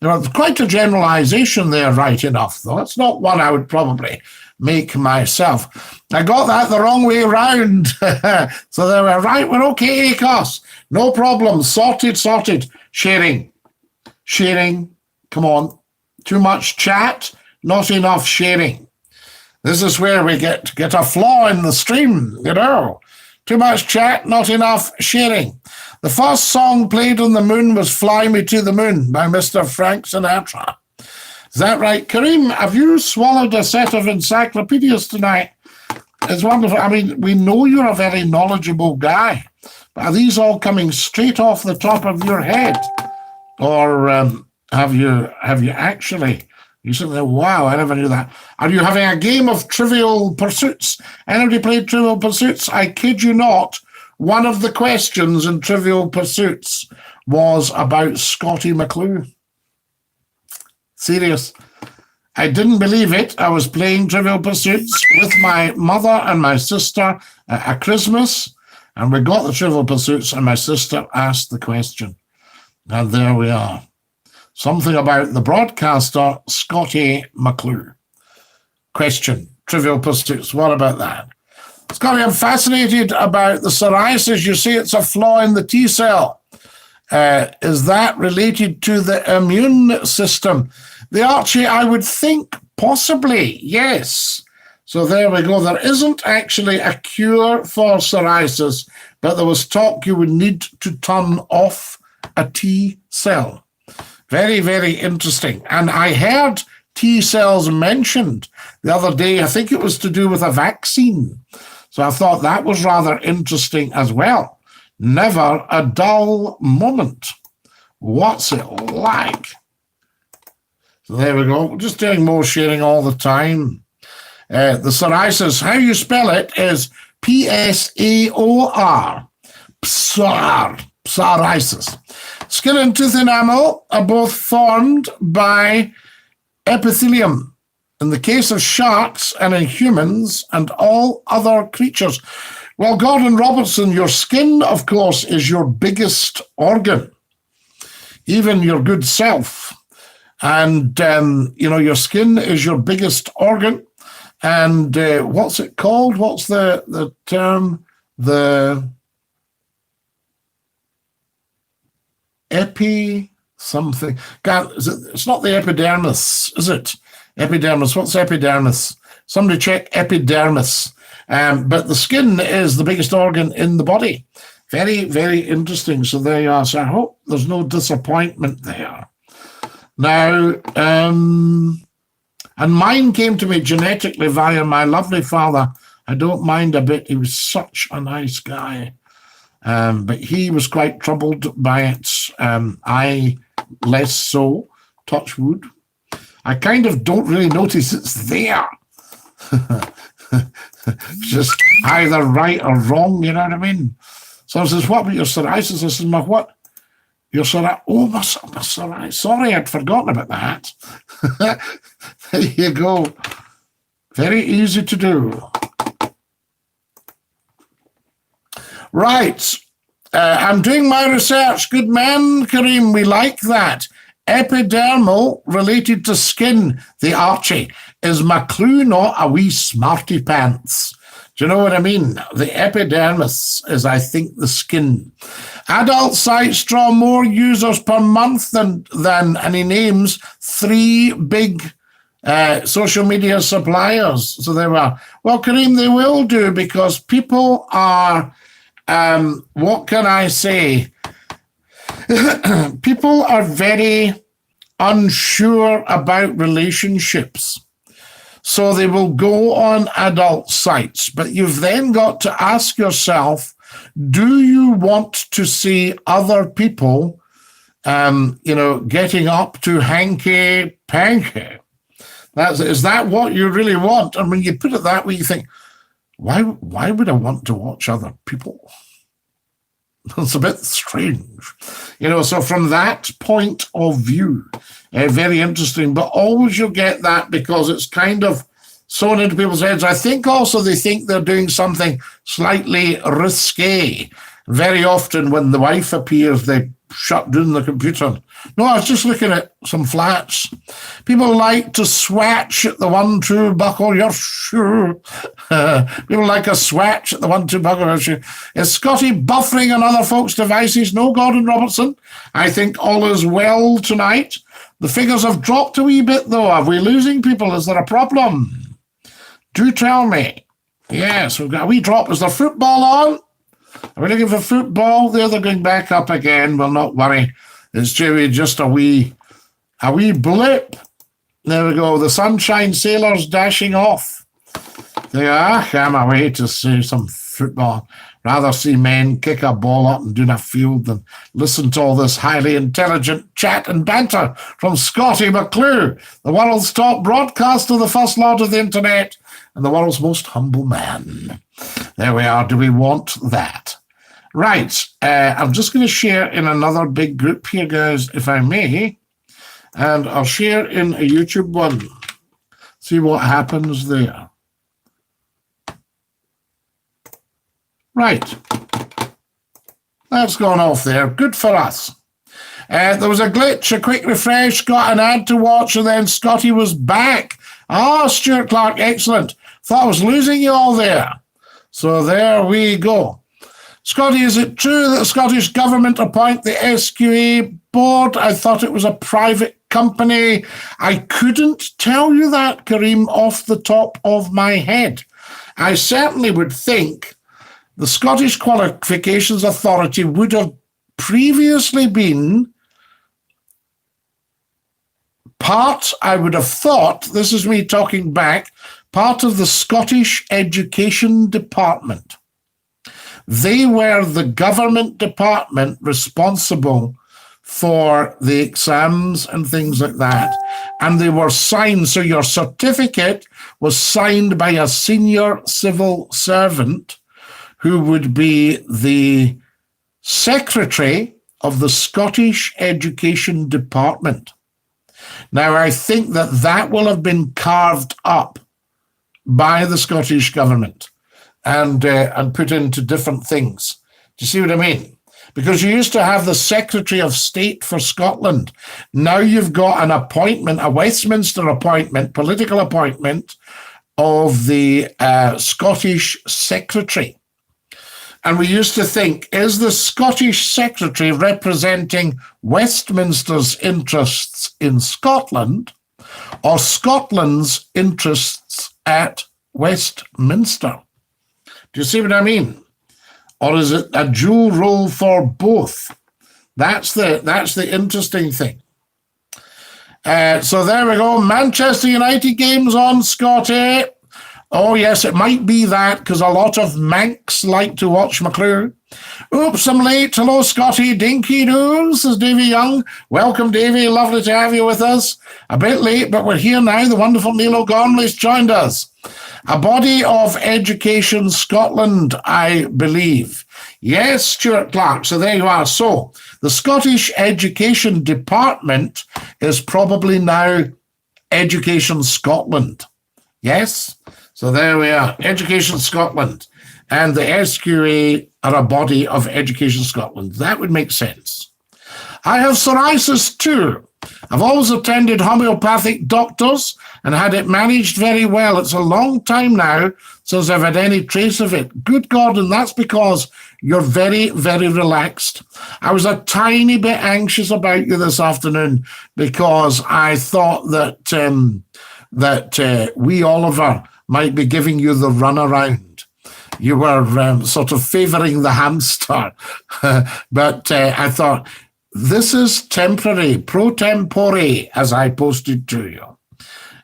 Now, quite a generalization there, right enough, though. It's not one I would probably make myself. I got that the wrong way around. So they were right. We're okay, ACOS. No problem. Sorted, sorted. Sharing. Come on. Too much chat, not enough sharing. This is where we get a flaw in the stream, you know. Too much chat, not enough sharing. The first song played on the moon was Fly Me to the Moon by Mr. Frank Sinatra. Is that right? Kareem, have you swallowed a set of encyclopedias tonight? It's wonderful. I mean, we know you're a very knowledgeable guy, but are these all coming straight off the top of your head? Or have you actually... You said, wow, I never knew that. Are you having a game of Trivial Pursuits? Anybody played Trivial Pursuits? I kid you not. One of the questions in Trivial Pursuits was about SCOTTIE McCLUE. Serious. I didn't believe it. I was playing Trivial Pursuits with my mother and my sister at Christmas, and we got the Trivial Pursuits, and my sister asked the question. And there we are. Something about the broadcaster, SCOTTIE McCLUE. Question, Trivial Pursuits, what about that? Scotty, I'm fascinated about the psoriasis. You say it's a flaw in the T cell. Is that related to the immune system? The Archie, I would think possibly, yes. So there we go. There isn't actually a cure for psoriasis, but there was talk you would need to turn off a T cell. Very, very interesting. And I heard T cells mentioned the other day. I think it was to do with a vaccine. So I thought that was rather interesting as well. Never a dull moment. What's it like? So there we go. We're just doing more sharing all the time. The psoriasis, how you spell it is P-S-A-O-R. Psoriasis. Skin and tooth enamel are both formed by epithelium. In the case of sharks and in humans and all other creatures. Well, Gordon Robertson, your skin, of course, is your biggest organ. Even your good self. And, your skin is your biggest organ. And what's it called? What's the term? The something. It's not the epidermis, is it? Epidermis. What's epidermis? Somebody check epidermis. But the skin is the biggest organ in the body. Very, very interesting. So there you are. So I hope there's no disappointment there. Now, and mine came to me genetically via my lovely father. I don't mind a bit. He was such a nice guy. But he was quite troubled by it. I less so, touch wood. I kind of don't really notice it's there. Just either right or wrong, you know what I mean? So I says, what about your psoriasis? I says, my what? Your psoriasis? Oh, my psoriasis. Sorry, I'd forgotten about that. There you go. Very easy to do. Right. I'm doing my research. Good man, Kareem. We like that. Epidermal related to skin, the Archie. Is McClue not a wee smarty pants? Do you know what I mean? The epidermis is, I think, the skin. Adult sites draw more users per month than and he names 3 big social media suppliers. So they were, well, Kareem, they will do because people are, what can I say? People are very unsure about relationships. So they will go on adult sites. But you've then got to ask yourself, do you want to see other people, getting up to hanky-panky? Is that what you really want? And when you put it that way, you think, why would I want to watch other people? It's a bit strange. So from that point of view, very interesting. But always you'll get that because it's kind of sewn into people's heads. I think also they think they're doing something slightly risque. Very often when the wife appears, they shut down the computer. No, I was just looking at some flats. People like to swatch at the 1-2 buckle your shoe. People like a swatch at the 1-2 buckle your shoe. Is Scottie buffering on other folks' devices? No, Gordon Robertson. I think all is well tonight. The figures have dropped a wee bit, though. Are we losing people? Is there a problem? Do tell me. Yes, we've got a wee drop. Is there football on? Are we looking for football? There, they're going back up again. Well, not worry. It's just a wee blip. There we go. The Sunshine Sailors dashing off. They are. I'm away to see some football. Rather see men kick a ball up and down a field than listen to all this highly intelligent chat and banter from Scottie McClue, the world's top broadcaster, the First Lord of the Internet, and the world's most humble man. There we are. Do we want that? Right. I'm just going to share in another big group here, guys, if I may. And I'll share in a YouTube one. See what happens there. Right. That's gone off there. Good for us. There was a glitch, a quick refresh, got an ad to watch, and then Scottie was back. Stuart Clark, excellent. Thought I was losing you all there. So there we go. Scottie, is it true that the Scottish Government appoint the SQA board? I thought it was a private company. I couldn't tell you that, Kareem, off the top of my head. I certainly would think the Scottish Qualifications Authority would have previously been part, I would have thought, this is me talking back, part of the Scottish Education Department. They were the government department responsible for the exams and things like that. And they were signed, so your certificate was signed by a senior civil servant who would be the secretary of the Scottish Education Department. Now, I think that will have been carved up by the Scottish government and put into different things. Do you see what I mean? Because you used to have the Secretary of State for Scotland. Now you've got an appointment, a Westminster appointment, political appointment of the Scottish Secretary. And we used to think, is the Scottish Secretary representing Westminster's interests in Scotland or Scotland's interests at Westminster? Do you see what I mean? Or is it a dual role for both? That's the interesting thing. So there we go. Manchester United games on, Scottie. Oh, yes, it might be that because a lot of Manx like to watch McClue. Oops, I'm late. Hello, Scottie. Dinky-Doo. This is Davy Young. Welcome, Davy. Lovely to have you with us. A bit late, but we're here now. The wonderful Neil O'Gormley's joined us. A body of education Scotland, I believe. Yes, Stuart Clark. So there you are. So the Scottish Education Department is probably now Education Scotland. Yes? So there we are, Education Scotland. And the SQA are a body of Education Scotland. That would make sense. I have psoriasis too. I've always attended homeopathic doctors and had it managed very well. It's a long time now since I've had any trace of it. Good God, and that's because you're very, very relaxed. I was a tiny bit anxious about you this afternoon because I thought that wee Oliver might be giving you the runaround. You were sort of favouring the hamster. But I thought this is temporary, pro tempore, as I posted to you.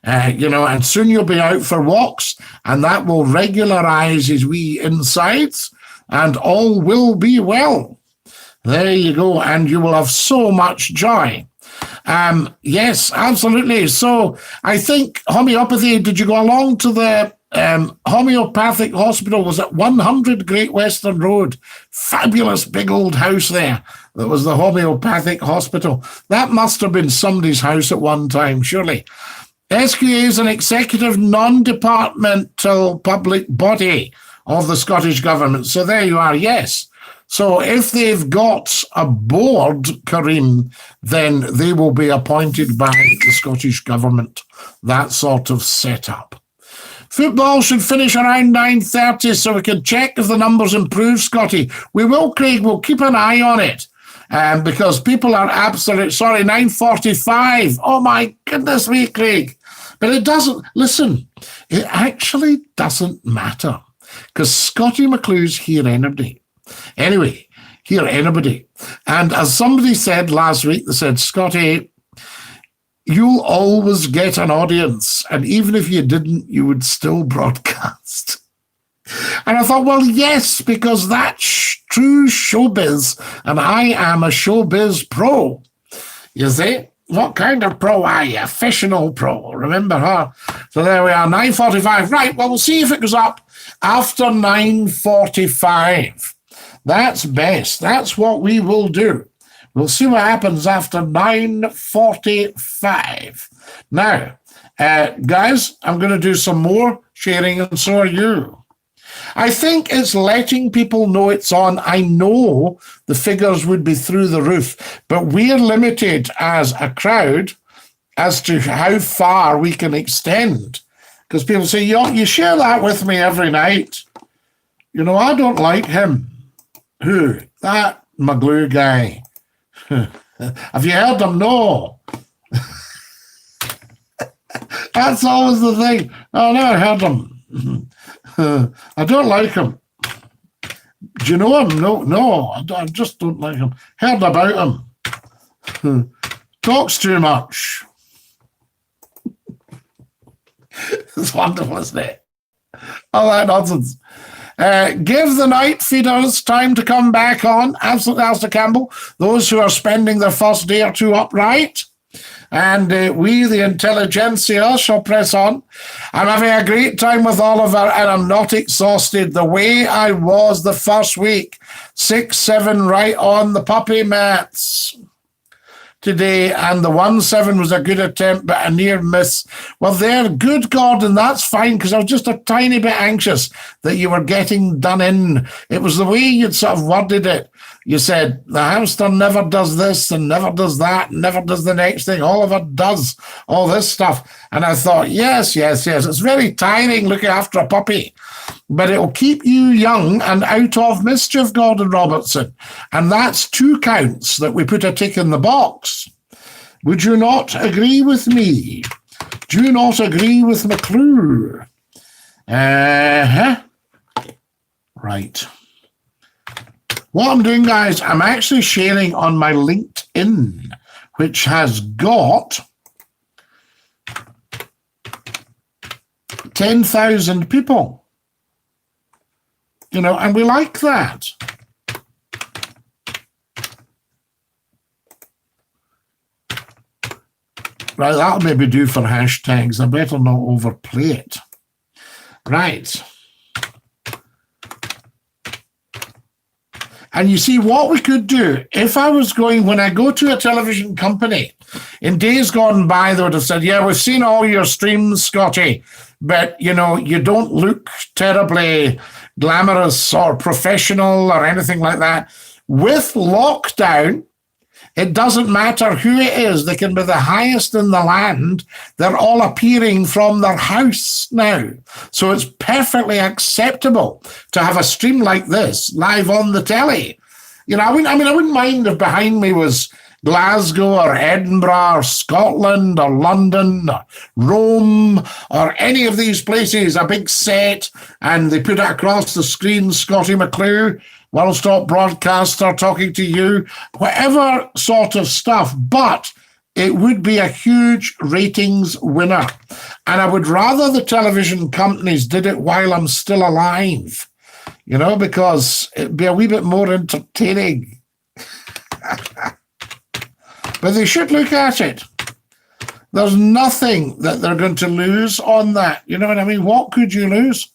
And soon you'll be out for walks, and that will regularize his wee insides, and all will be well. There you go, and you will have so much joy. Yes, absolutely. So I think homeopathy, did you go along to the homeopathic hospital? Was at 100 Great Western Road? Fabulous big old house there. That was the homeopathic hospital. That must have been somebody's house at one time, surely. SQA is an executive non-departmental public body of the Scottish Government. So there you are, yes. So if they've got a board, Kareem, then they will be appointed by the Scottish Government, that sort of setup. Football should finish around 9:30 so we can check if the numbers improve, Scotty. We will, Craig. We'll keep an eye on it because people are absolutely... Sorry, 9:45. Oh, my goodness me, Craig. But it doesn't... Listen, it actually doesn't matter because Scottie McClue's here anybody. Anyway, here anybody. And as somebody said last week, they said, Scotty, you'll always get an audience, and even if you didn't, you would still broadcast. And I thought, well, yes, because that's true showbiz, and I am a showbiz pro. You see? What kind of pro are you? Fictional pro, remember her? So there we are, 9:45. Right, well, we'll see if it goes up after 9:45. That's best. That's what we will do. We'll see what happens after 9:45. Now, guys, I'm going to do some more sharing, and so are you. I think it's letting people know it's on. I know the figures would be through the roof, but we're limited as a crowd as to how far we can extend. Because people say, you share that with me every night. I don't like him. Who? That McClue guy. Have you heard him? No. That's always the thing. I never heard him. I don't like him. Do you know him? No, I just don't like him. Heard about him. Talks too much. It's wonderful, isn't it? All that nonsense. Give the night feeders time to come back on. Absolutely, Alistair Campbell. Those who are spending their first day or two upright. And we, the intelligentsia, shall press on. I'm having a great time with Oliver, and I'm not exhausted the way I was the first week. 6-7 right on the puppy mats today, and the 1-7 was a good attempt, but a near miss. Well, there, good Gordon, that's fine, because I was just a tiny bit anxious that you were getting done in. It was the way you'd sort of worded it. You said, the hamster never does this and never does that, and never does the next thing. Oliver does all this stuff. And I thought, yes. It's very tiring looking after a puppy, but it'll keep you young and out of mischief, Gordon Robertson. And that's 2 counts that we put a tick in the box. Would you not agree with me? Do you not agree with McClue? Right. What I'm doing, guys, I'm actually sharing on my LinkedIn, which has got 10,000 people. And we like that. Right, that'll maybe do for hashtags. I better not overplay it. Right. And you see, what we could do, if I was going, when I go to a television company, in days gone by, they would have said, yeah, we've seen all your streams, Scotty, but, you don't look terribly glamorous or professional or anything like that. With lockdown, it doesn't matter who it is. They can be the highest in the land. They're all appearing from their house now. So it's perfectly acceptable to have a stream like this live on the telly. I wouldn't mind if behind me was Glasgow or Edinburgh or Scotland or London or Rome or any of these places, a big set, and they put it across the screen, Scottie McClue. One Stop Broadcaster talking to you, whatever sort of stuff, but it would be a huge ratings winner. And I would rather the television companies did it while I'm still alive, you know, because it'd be a wee bit more entertaining. But they should look at it. There's nothing that they're going to lose on that. You know what I mean? What could you lose?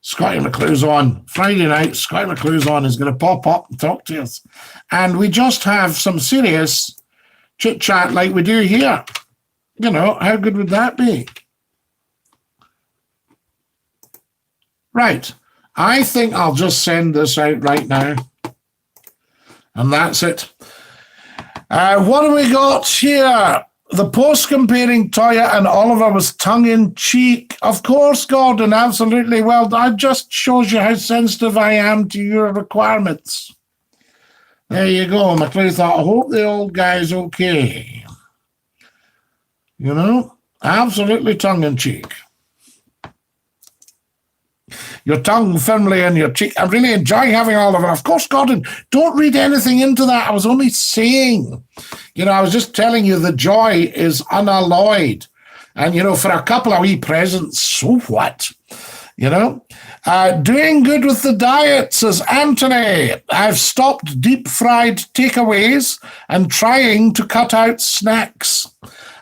Scottie McClue's on. Friday night, Scottie McClue's on. Is going to pop up and talk to us. And we just have some serious chit-chat like we do here. You know, how good would that be? Right. I think I'll just send this out right now. And that's it. What have we got here? The post comparing Toya and Oliver was tongue-in-cheek. Of course, Gordon, absolutely. Well, that just shows you how sensitive I am to your requirements. There you go. McClue thought, I hope the old guy's okay. You know, absolutely tongue-in-cheek. Your tongue firmly in your cheek. I'm really enjoying having Oliver. Of course, Gordon, don't read anything into that. I was only saying, you know, I was just telling you the joy is unalloyed. And, you know, for a couple of wee presents, so what? You know? Doing good with the diet, says Anthony. I've stopped deep-fried takeaways and trying to cut out snacks.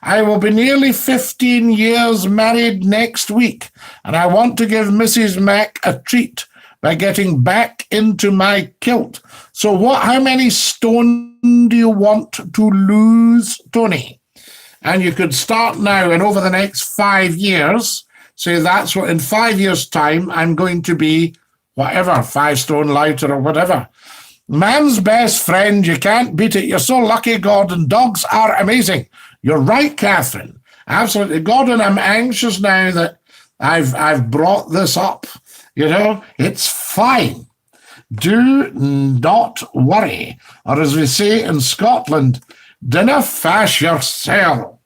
I will be nearly 15 years married next week, and I want to give Mrs. Mac a treat by getting back into my kilt. So how many stone do you want to lose, Tony? And you could start now, and over the next 5 years, say that's what, in 5 years' time, I'm going to be whatever, 5 stone lighter or whatever. Man's best friend, you can't beat it. You're so lucky, Gordon. Dogs are amazing. You're right, Catherine. Absolutely. Gordon, I'm anxious now that I've brought this up. You know, it's fine. Do not worry. Or as we say in Scotland, dinna fash yourself.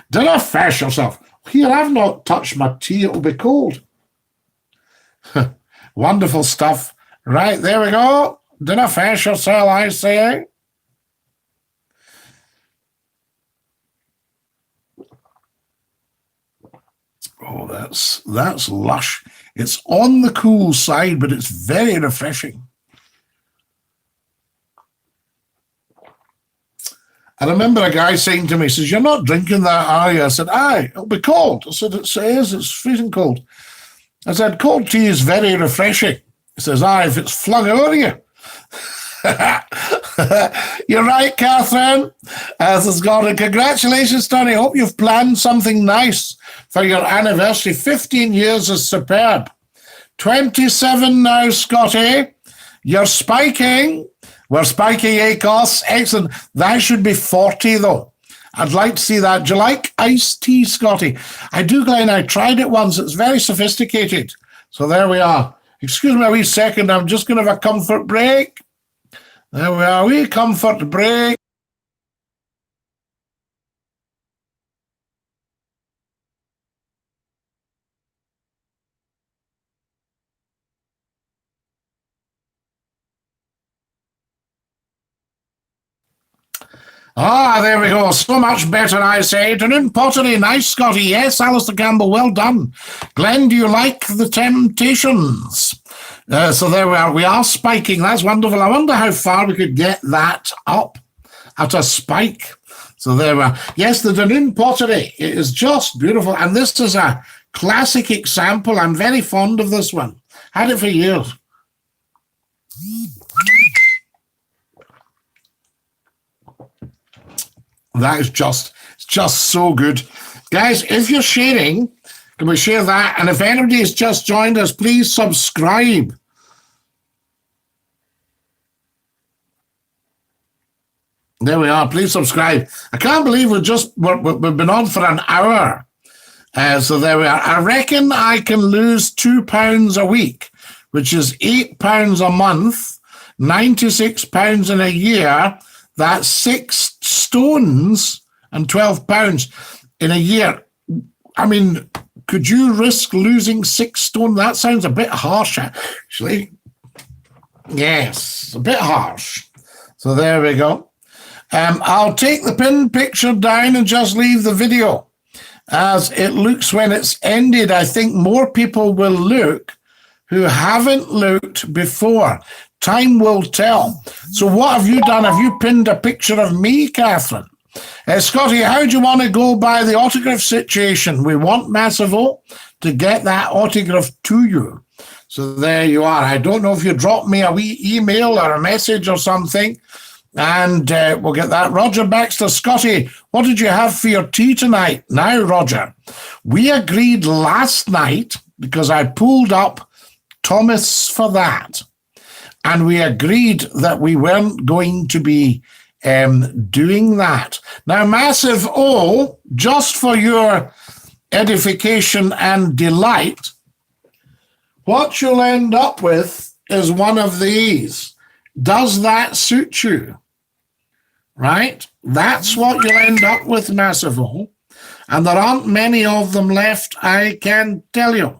Dinna fash yourself. Here, I've not touched my tea. It'll be cold. Wonderful stuff. Right, there we go. Dinna fash yourself, I say. Oh, that's lush. It's on the cool side, but it's very refreshing. I remember a guy saying to me, he says, you're not drinking that, are you? I said, aye, it'll be cold. I said, it is, it's freezing cold. I said, cold tea is very refreshing. He says, aye, if it's flung over you. You're right, Catherine. Says Gordon, congratulations, Tony. Hope you've planned something nice for your anniversary. 15 years is superb. 27 now, Scotty. You're spiking. We're spiking ACOS. Excellent. That should be 40, though. I'd like to see that. Do you like iced tea, Scotty? I do, Glenn. I tried it once. It's very sophisticated. So there we are. Excuse me a wee second. I'm just going to have a comfort break. There we are. Wee comfort break. Ah, there we go. So much better, I say. Afternoon pottery. Nice, Scotty. Yes, Alistair Campbell. Well done. Glenn, do you like the Temptations? So there we are. We are spiking. That's wonderful. I wonder how far we could get that up at a spike. So there we are. Yes, the Dunoon pottery. It is just beautiful. And this is a classic example. I'm very fond of this one. Had it for years. That is just so good. Guys, if you're sharing, can we share that? And if anybody has just joined us, please subscribe. There we are. Please subscribe. I can't believe we've been on for an hour. So there we are. I reckon I can lose £2 a week, which is £8 a month, £96 in a year. That's 6 stones and £12 in a year. I mean, could you risk losing 6 stone? That sounds a bit harsh, actually. Yes, a bit harsh. So there we go. I'll take the pin picture down and just leave the video. As it looks when it's ended, I think more people will look who haven't looked before. Time will tell. So what have you done? Have you pinned a picture of me, Catherine? Scottie, how do you want to go by the autograph situation? We want Massivo to get that autograph to you. So there you are. I don't know if you drop me a wee email or a message or something, and we'll get that. Roger Baxter, Scottie, what did you have for your tea tonight? Now, Roger, we agreed last night, because I pulled up Thomas for that, and we agreed that we weren't going to be doing that. Now, Massive O, just for your edification and delight, what you'll end up with is one of these. Does that suit you? Right? That's what you'll end up with, Massive O. And there aren't many of them left, I can tell you.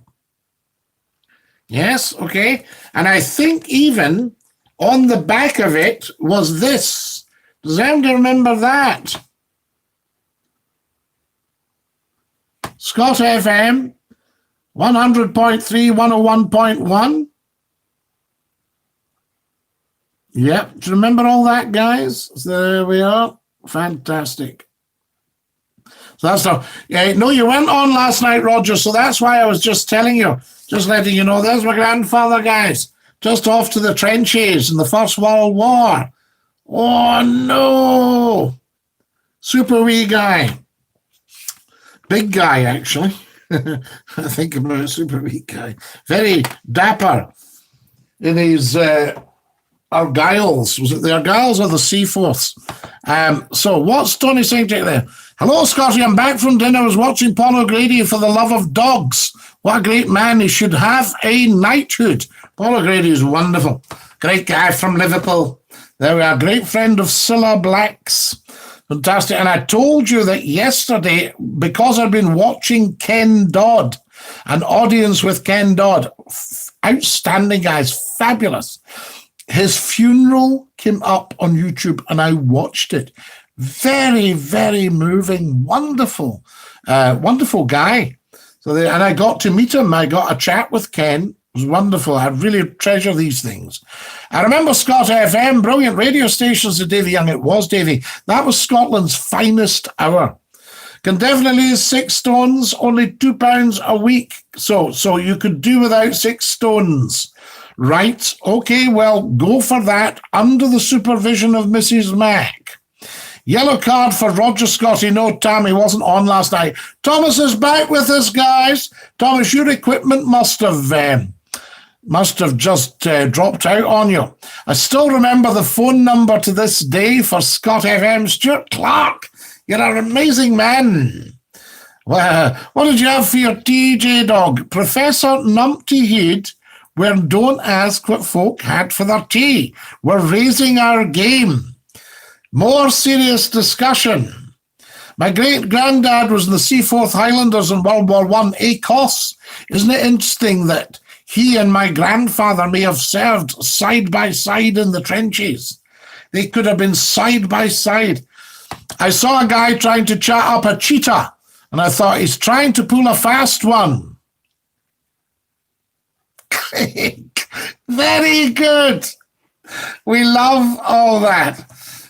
Yes, okay. And I think even on the back of it was this. Does anybody remember that? Scott FM, 100.3, 101.1. Yep. Do you remember all that, guys? So there we are. Fantastic. So that's the, yeah, no, you weren't on last night, Roger, so that's why I was just telling you, just letting you know, there's my grandfather, guys, just off to the trenches in the First World War. Oh, no. Super wee guy. Big guy, actually. I think about a super wee guy. Very dapper in his Argyles. Was it the Argyles or the Seaforths? So what's Tony saying to you there? Hello, Scottie. I'm back from dinner. I was watching Paul O'Grady for the love of dogs. What a great man. He should have a knighthood. Paul O'Grady is wonderful. Great guy from Liverpool. There we are. Great friend of Cilla Black's. Fantastic. And I told you that yesterday, because I've been watching Ken Dodd, an audience with Ken Dodd, outstanding guys, fabulous. His funeral came up on YouTube and I watched it. Very, very moving, wonderful, wonderful guy. So and I got to meet him. I got a chat with Ken. It was wonderful. I really treasure these things. I remember Scott FM, brilliant radio stations to Davy Young. It was, Davy. That was Scotland's finest hour. Can definitely use 6 stones, only £2 a week. So you could do without 6 stones. Right. Okay, well, go for that under the supervision of Mrs. Mac. Yellow card for Roger Scottie. No, Tammy wasn't on last night. Thomas is back with us, guys. Thomas, your equipment must have just dropped out on you. I still remember the phone number to this day for Scott FM. Stuart Clark, you're an amazing man. Well, what did you have for your TJ dog? Professor Numpty Head, where don't ask what folk had for their tea. We're raising our game. More serious discussion. My great-granddad was in the Seaforth Highlanders in World War I, ACOS. Isn't it interesting that he and my grandfather may have served side by side in the trenches? They could have been side by side. I saw a guy trying to chat up a cheetah, and I thought, he's trying to pull a fast one. Very good. We love all that.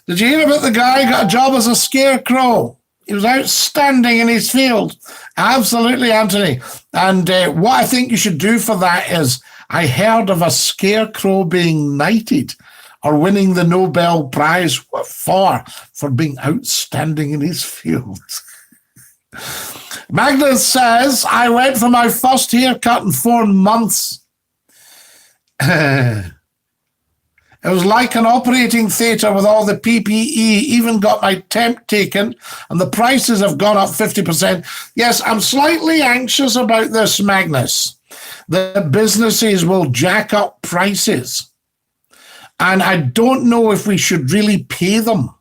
Did you hear about the guy who got a job as a scarecrow? He was outstanding in his field. Absolutely, Anthony. And what I think you should do for that is, I heard of a scarecrow being knighted or winning the Nobel Prize. What for? For being outstanding in his field. Magnus says, I went for my first haircut in 4 months. It was like an operating theatre with all the PPE, even got my temp taken, and the prices have gone up 50%. Yes, I'm slightly anxious about this, Magnus. The businesses will jack up prices. And I don't know if we should really pay them,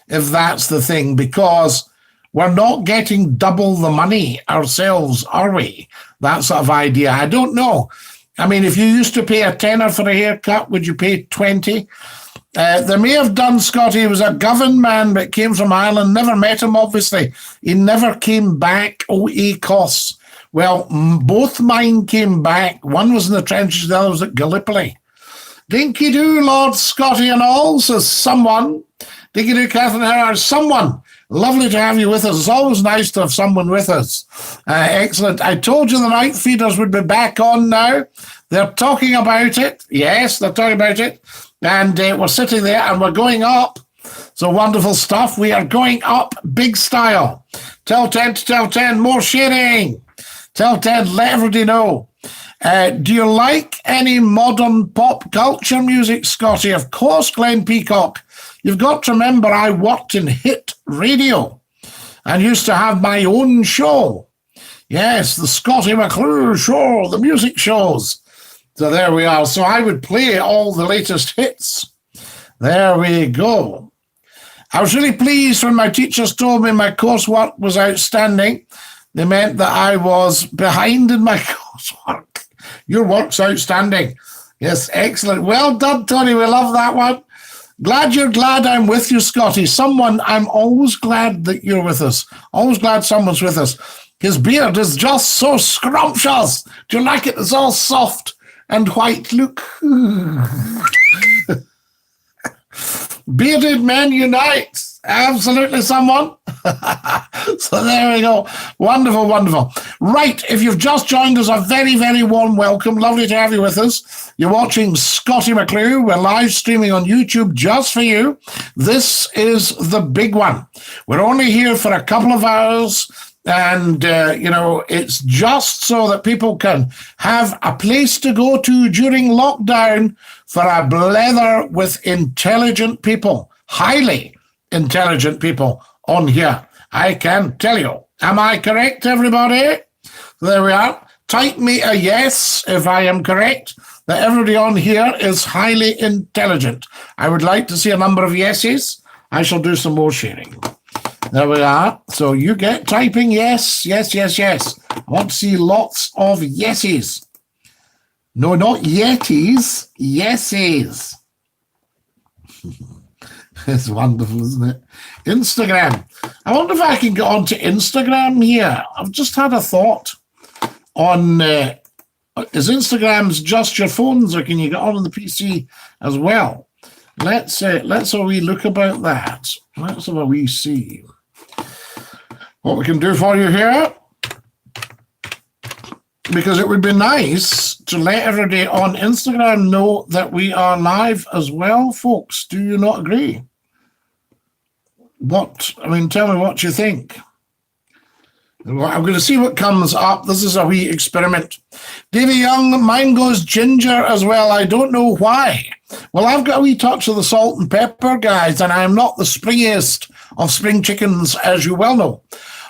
if that's the thing, because we're not getting double the money ourselves, are we? That sort of idea. I don't know. I mean, if you used to pay a tenner for a haircut, would you pay 20? They may have done, Scotty. He was a Govan man, but came from Ireland. Never met him, obviously. He never came back. OE costs. Well, both mine came back. One was in the trenches, the other was at Gallipoli. Dinky-Doo, Lord Scotty and all, says someone. Dinky-Doo, Catherine Howard, someone. Lovely to have you with us. It's always nice to have someone with us. Excellent. I told you the night feeders would be back on now. They're talking about it. Yes, they're talking about it. And we're sitting there and we're going up. So wonderful stuff. We are going up big style. Tell 10 to tell 10. More sharing. Tell 10. Let everybody know. Do you like any modern pop culture music, Scotty? Of course, Glenn Peacock. You've got to remember I worked in hit radio and used to have my own show. Yes, the Scottie McClue show, the music shows. So there we are. So I would play all the latest hits. There we go. I was really pleased when my teachers told me my coursework was outstanding. They meant that I was behind in my coursework. Your work's outstanding. Yes, excellent. Well done, Tony. We love that one. Glad you're glad I'm with you, Scotty. I'm always glad that you're with us. Always glad someone's with us. His beard is just so scrumptious. Do you like it? It's all soft and white. Look. Bearded men unite. Absolutely, someone. So there we go. Wonderful, wonderful. Right, if you've just joined us, a very, very warm welcome. Lovely to have you with us. You're watching Scottie McClue. We're live streaming on YouTube just for you. This is the big one. We're only here for a couple of hours. And, it's just so that people can have a place to go to during lockdown for a blether with intelligent people, highly intelligent people on here. I can tell you. Am I correct, everybody? There we are. Type me a yes if I am correct, that everybody on here is highly intelligent. I would like to see a number of yeses. I shall do some more sharing. There we are. So you get typing yes, yes, yes, yes. I want to see lots of yeses. No, not yetis, yeses. It's wonderful, isn't it? Instagram. I wonder if I can get onto Instagram here. I've just had a thought on, is Instagrams just your phones or can you get on the PC as well? Let's have a wee look about that. Let's have a wee see what we can do for you here. Because it would be nice to let everybody on Instagram know that we are live as well, folks. Do you not agree? Tell me what you think. I'm going to see what comes up. This is a wee experiment. Davy Young, mine goes ginger as well. I don't know why. Well, I've got a wee touch of the salt and pepper, guys, and I'm not the springiest of spring chickens, as you well know.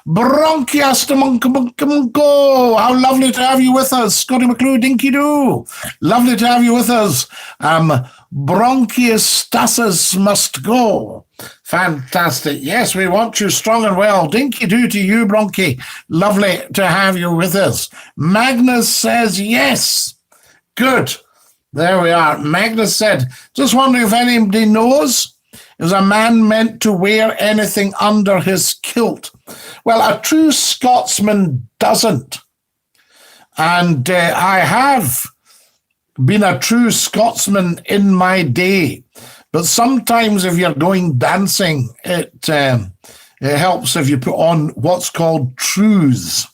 Bronchiastamunkamunkamunko. How lovely to have you with us. Scottie McClue, Dinky-Doo. Lovely to have you with us. Bronchiastasis must go. Fantastic. Yes, we want you strong and well. Dinky-Doo to you, Bronchi. Lovely to have you with us. Magnus says yes. Good. There we are. Magnus said, just wondering if anybody knows, is a man meant to wear anything under his kilt? Well, a true Scotsman doesn't. And I have been a true Scotsman in my day. But sometimes if you're going dancing, it helps if you put on what's called trews,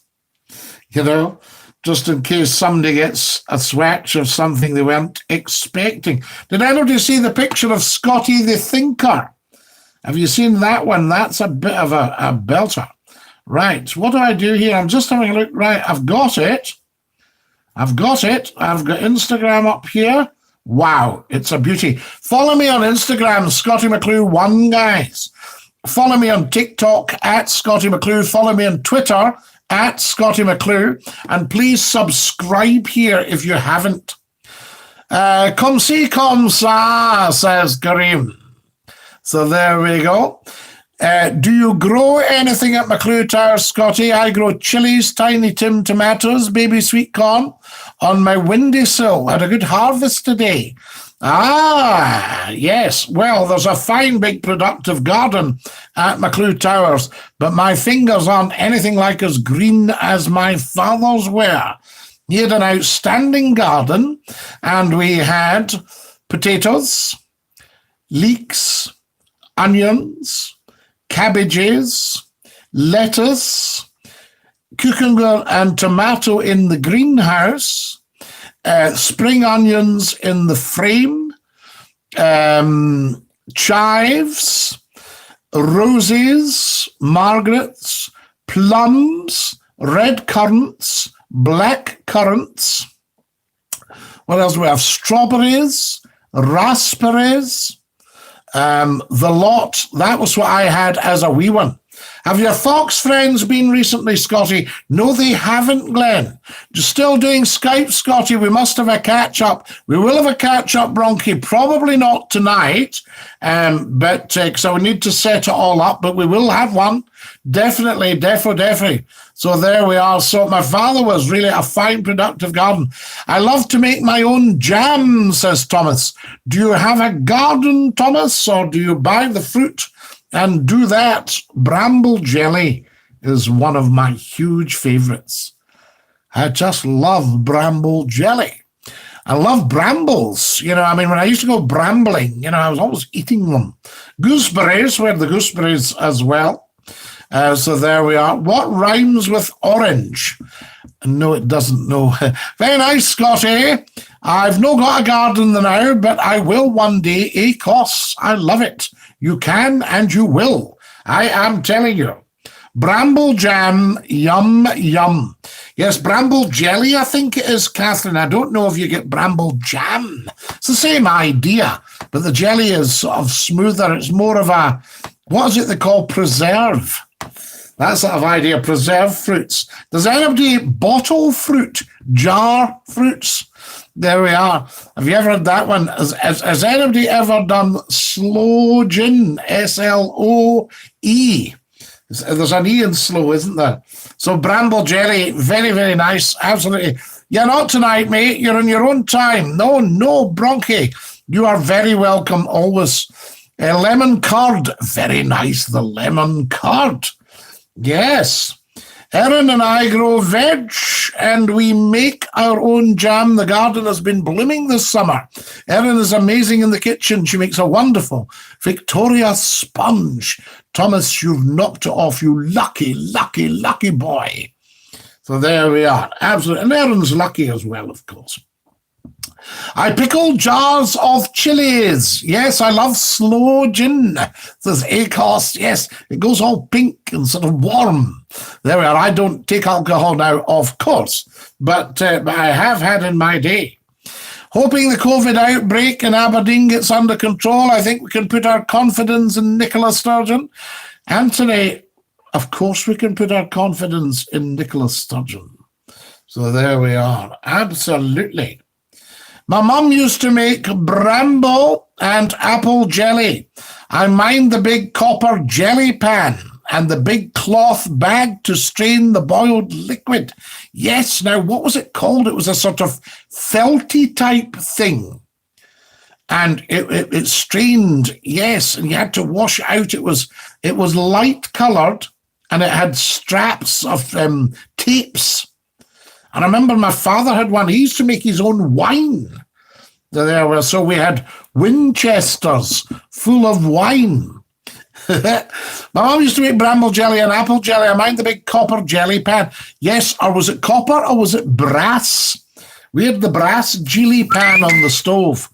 just in case somebody gets a swatch of something they weren't expecting. Did anybody see the picture of Scottie the Thinker? Have you seen that one? That's a bit of a belter. Right, what do I do here? I'm just having a look. Right, I've got it. I've got Instagram up here. Wow, it's a beauty. Follow me on Instagram, Scottie McClue 1, guys. Follow me on TikTok at Scottie McClue. Follow me on Twitter at Scottie McClue. And please subscribe here if you haven't. Comme si, comme ça, says Kareem. So there we go. Do you grow anything at McClue Tower, Scottie? I grow chilies, Tiny Tim tomatoes, baby sweet corn on my windowsill. Had a good harvest today. Ah, yes. Well, there's a fine, big, productive garden at McClue Towers, but my fingers aren't anything like as green as my father's were. He had an outstanding garden, and we had potatoes, leeks, onions, cabbages, lettuce, cucumber and tomato in the greenhouse, spring onions in the frame, chives, roses, margarets, plums, red currants, black currants. What else do we have? Strawberries, raspberries, the lot. That was what I had as a wee one. Have your Fox friends been recently, Scottie? No, they haven't, Glenn. Still doing Skype, Scottie. We must have a catch-up. We will have a catch-up, Bronchi. Probably not tonight, but because I would need to set it all up, but we will have one. Definitely, definitely. So there we are. So my father was really a fine, productive garden. I love to make my own jam, says Thomas. Do you have a garden, Thomas, or do you buy the fruit and do that? Bramble jelly is one of my huge favorites. I just love bramble jelly. I love brambles. You know, I mean, when I used to go brambling, you know, I was always eating them. Gooseberries, we have the gooseberries as well. So there we are. What rhymes with orange? No, it doesn't. No. Very nice, Scottie. I've no got a garden now, but I will one day. Costs. I love it. You can and you will. I am telling you. Bramble jam, yum, yum. Yes, bramble jelly, I think it is, Catherine. I don't know if you get bramble jam. It's the same idea, but the jelly is sort of smoother. It's more of a, what is it they call preserve? That sort of idea, preserved fruits. Does anybody bottle fruit, jar fruits? There we are. Have you ever had that one? Has anybody ever done sloe gin, S-L-O-E? There's an E in slow, isn't there? So bramble jelly, very, very nice. Absolutely. You're not tonight, mate. You're on your own time. No, Bronchi. You are very welcome always. Lemon curd, very nice. The lemon curd. Yes. Erin and I grow veg and we make our own jam. The garden has been blooming this summer. Erin is amazing in the kitchen. She makes a wonderful Victoria sponge. Thomas, you've knocked it off, you lucky, lucky, lucky boy. So there we are. Absolutely. And Erin's lucky as well, of course. I pickle jars of chilies. Yes, I love sloe gin. There's ACOS. Yes, it goes all pink and sort of warm. There we are. I don't take alcohol now, of course, but I have had in my day. Hoping the COVID outbreak in Aberdeen gets under control, I think we can put our confidence in Nicola Sturgeon. Anthony, of course we can put our confidence in Nicola Sturgeon. So there we are. Absolutely. My mum used to make bramble and apple jelly. I mind the big copper jelly pan and the big cloth bag to strain the boiled liquid. Yes, now what was it called? It was a sort of felty type thing. And it strained, yes, and you had to wash it out. It was light coloured and it had straps of tapes. And I remember my father had one. He used to make his own wine. So we had Winchesters full of wine. My mum used to make bramble jelly and apple jelly. I mind the big copper jelly pan. Yes, or was it copper or was it brass? We had the brass jelly pan on the stove.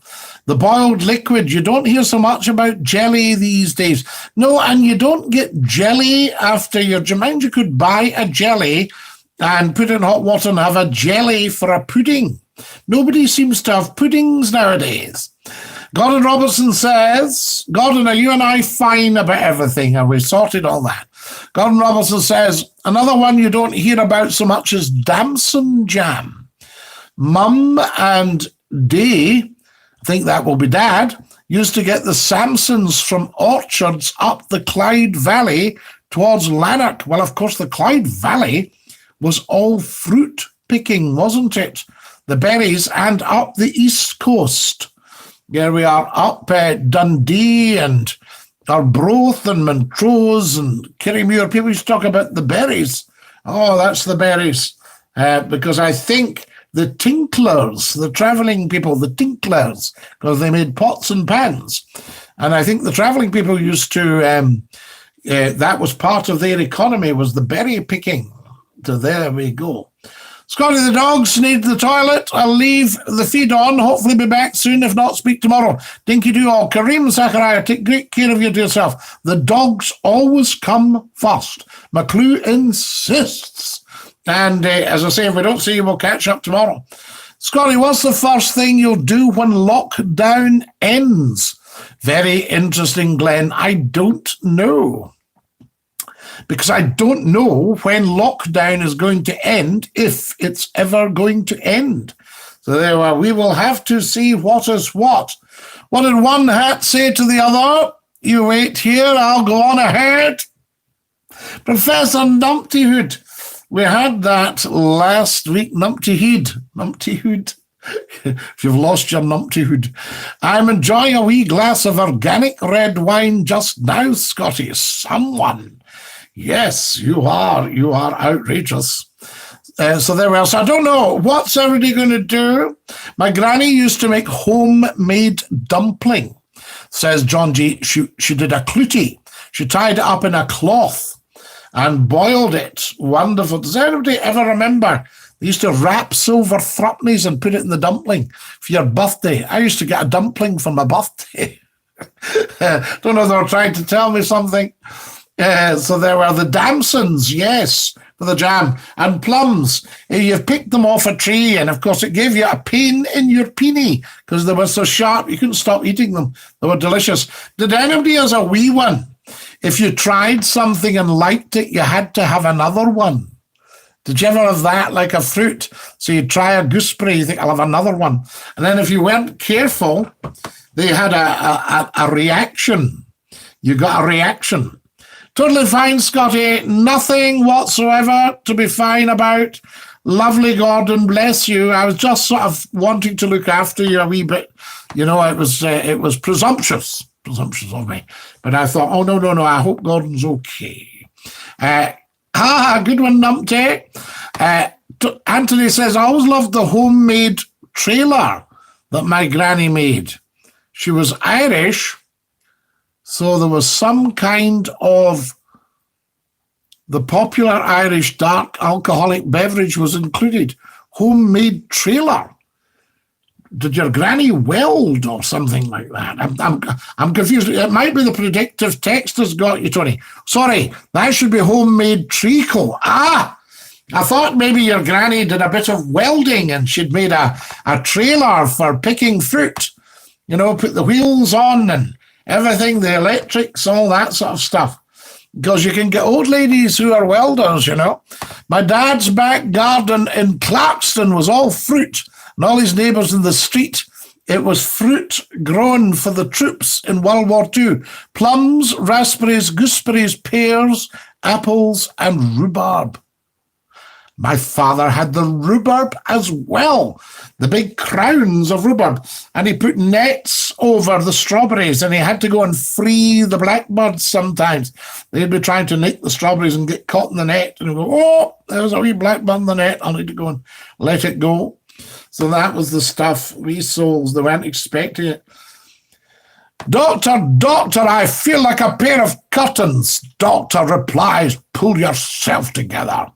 The boiled liquid, you don't hear so much about jelly these days. No, and you don't get jelly after your... Do you mind you could buy a jelly and put it in hot water and have a jelly for a pudding? Nobody seems to have puddings nowadays. Gordon Robertson says, Gordon, are you and I fine about everything? Have we sorted all that? Gordon Robertson says, another one you don't hear about so much is damson jam. Mum and Day, I think that will be Dad, used to get the Samsons from orchards up the Clyde Valley towards Lanark. Well, of course, the Clyde Valley was all fruit picking, wasn't it? The berries, and up the east coast. Here we are, up Dundee and Arbroath and Montrose and Kirriemuir. People used to talk about the berries. Oh, that's the berries. Because I think the tinklers, the travelling people, the tinklers, because they made pots and pans. And I think the travelling people used to, that was part of their economy, was the berry picking. So there we go. Scotty, the dogs need the toilet. I'll leave the feed on. Hopefully be back soon. If not, speak tomorrow. Dinky-Doo, all. Kareem Zachariah, take great care of you to yourself. The dogs always come first. McClue insists. And as I say, if we don't see you, we'll catch up tomorrow. Scotty, what's the first thing you'll do when lockdown ends? Very interesting, Glenn. I don't know. Because I don't know when lockdown is going to end, if it's ever going to end. So there we are. We will have to see what is what. What did one hat say to the other? You wait here, I'll go on ahead. Professor Numptyhood. We had that last week. Numptyhood. If you've lost your numptyhood. I'm enjoying a wee glass of organic red wine just now, Scotty. Someone. Yes, you are. You are outrageous. So there we are. So I don't know. What's everybody going to do? My granny used to make homemade dumpling, says John G. She did a clootie. She tied it up in a cloth and boiled it. Wonderful. Does anybody ever remember? They used to wrap silver threepennies and put it in the dumpling for your birthday. I used to get a dumpling for my birthday. Don't know if they were trying to tell me something. So there were the damsons, yes, for the jam, and plums. You've picked them off a tree, and of course it gave you a pain in your peenie because they were so sharp you couldn't stop eating them. They were delicious. Did anybody as a wee one, if you tried something and liked it, you had to have another one? Did you ever have that, like a fruit? So you try a gooseberry, you think, I'll have another one. And then if you weren't careful, they had a reaction. You got a reaction. Totally fine, Scotty. Nothing whatsoever to be fine about. Lovely, Gordon. Bless you. I was just sort of wanting to look after you a wee bit. You know, it was presumptuous of me. But I thought, oh, no, I hope Gordon's okay. Good one, Numpty. Anthony says, I always loved the homemade trailer that my granny made. She was Irish. So there was some kind of the popular Irish dark alcoholic beverage was included. Homemade trailer. Did your granny weld or something like that? I'm confused. It might be the predictive text has got you, Tony. Sorry, that should be homemade treacle. I thought maybe your granny did a bit of welding and she'd made a trailer for picking fruit. You know, put the wheels on and everything, the electrics, all that sort of stuff. Because you can get old ladies who are welders, you know. My dad's back garden in Clarkston was all fruit, and all his neighbours in the street, it was fruit grown for the troops in World War II. Plums, raspberries, gooseberries, pears, apples, and rhubarb. My father had the rhubarb as well, the big crowns of rhubarb, and he put nets over the strawberries, and he had to go and free the blackbirds sometimes. They'd be trying to nick the strawberries and get caught in the net, and he'd go, oh, there's a wee blackbird in the net, I'll need to go and let it go. So that was the stuff, wee souls, they weren't expecting it. Doctor, I feel like a pair of curtains. Doctor replies, pull yourself together.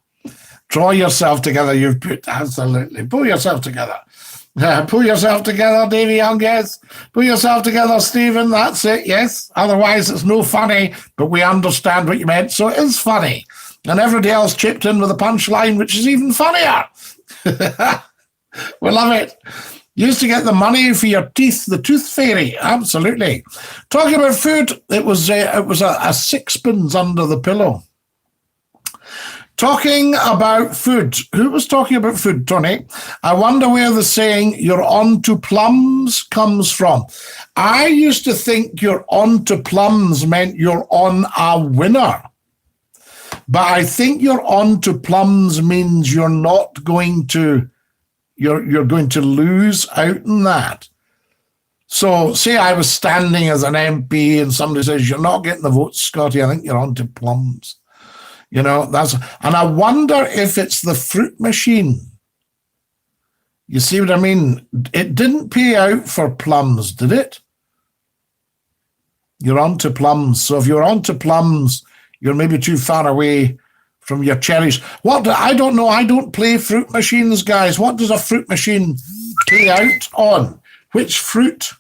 Draw yourself together, you've put, absolutely. Pull yourself together. Pull yourself together, Davy Young, yes. Pull yourself together, Stephen, that's it, yes. Otherwise, it's no funny, but we understand what you meant, so it is funny. And everybody else chipped in with a punchline, which is even funnier. We love it. You used to get the money for your teeth, the tooth fairy, absolutely. Talking about food, it was a sixpence under the pillow. Talking about food. Who was talking about food, Tony? I wonder where the saying, you're on to plums, comes from. I used to think you're on to plums meant you're on a winner. But I think you're on to plums means you're not going to, you're going to lose out in that. So say I was standing as an MP and somebody says, you're not getting the votes, Scottie, I think you're on to plums. You know, and I wonder if it's the fruit machine. You see what I mean? It didn't pay out for plums, did it? You're on to plums. So if you're on to plums, you're maybe too far away from your cherries. I don't know. I don't play fruit machines, guys. What does a fruit machine pay out on? Which fruit?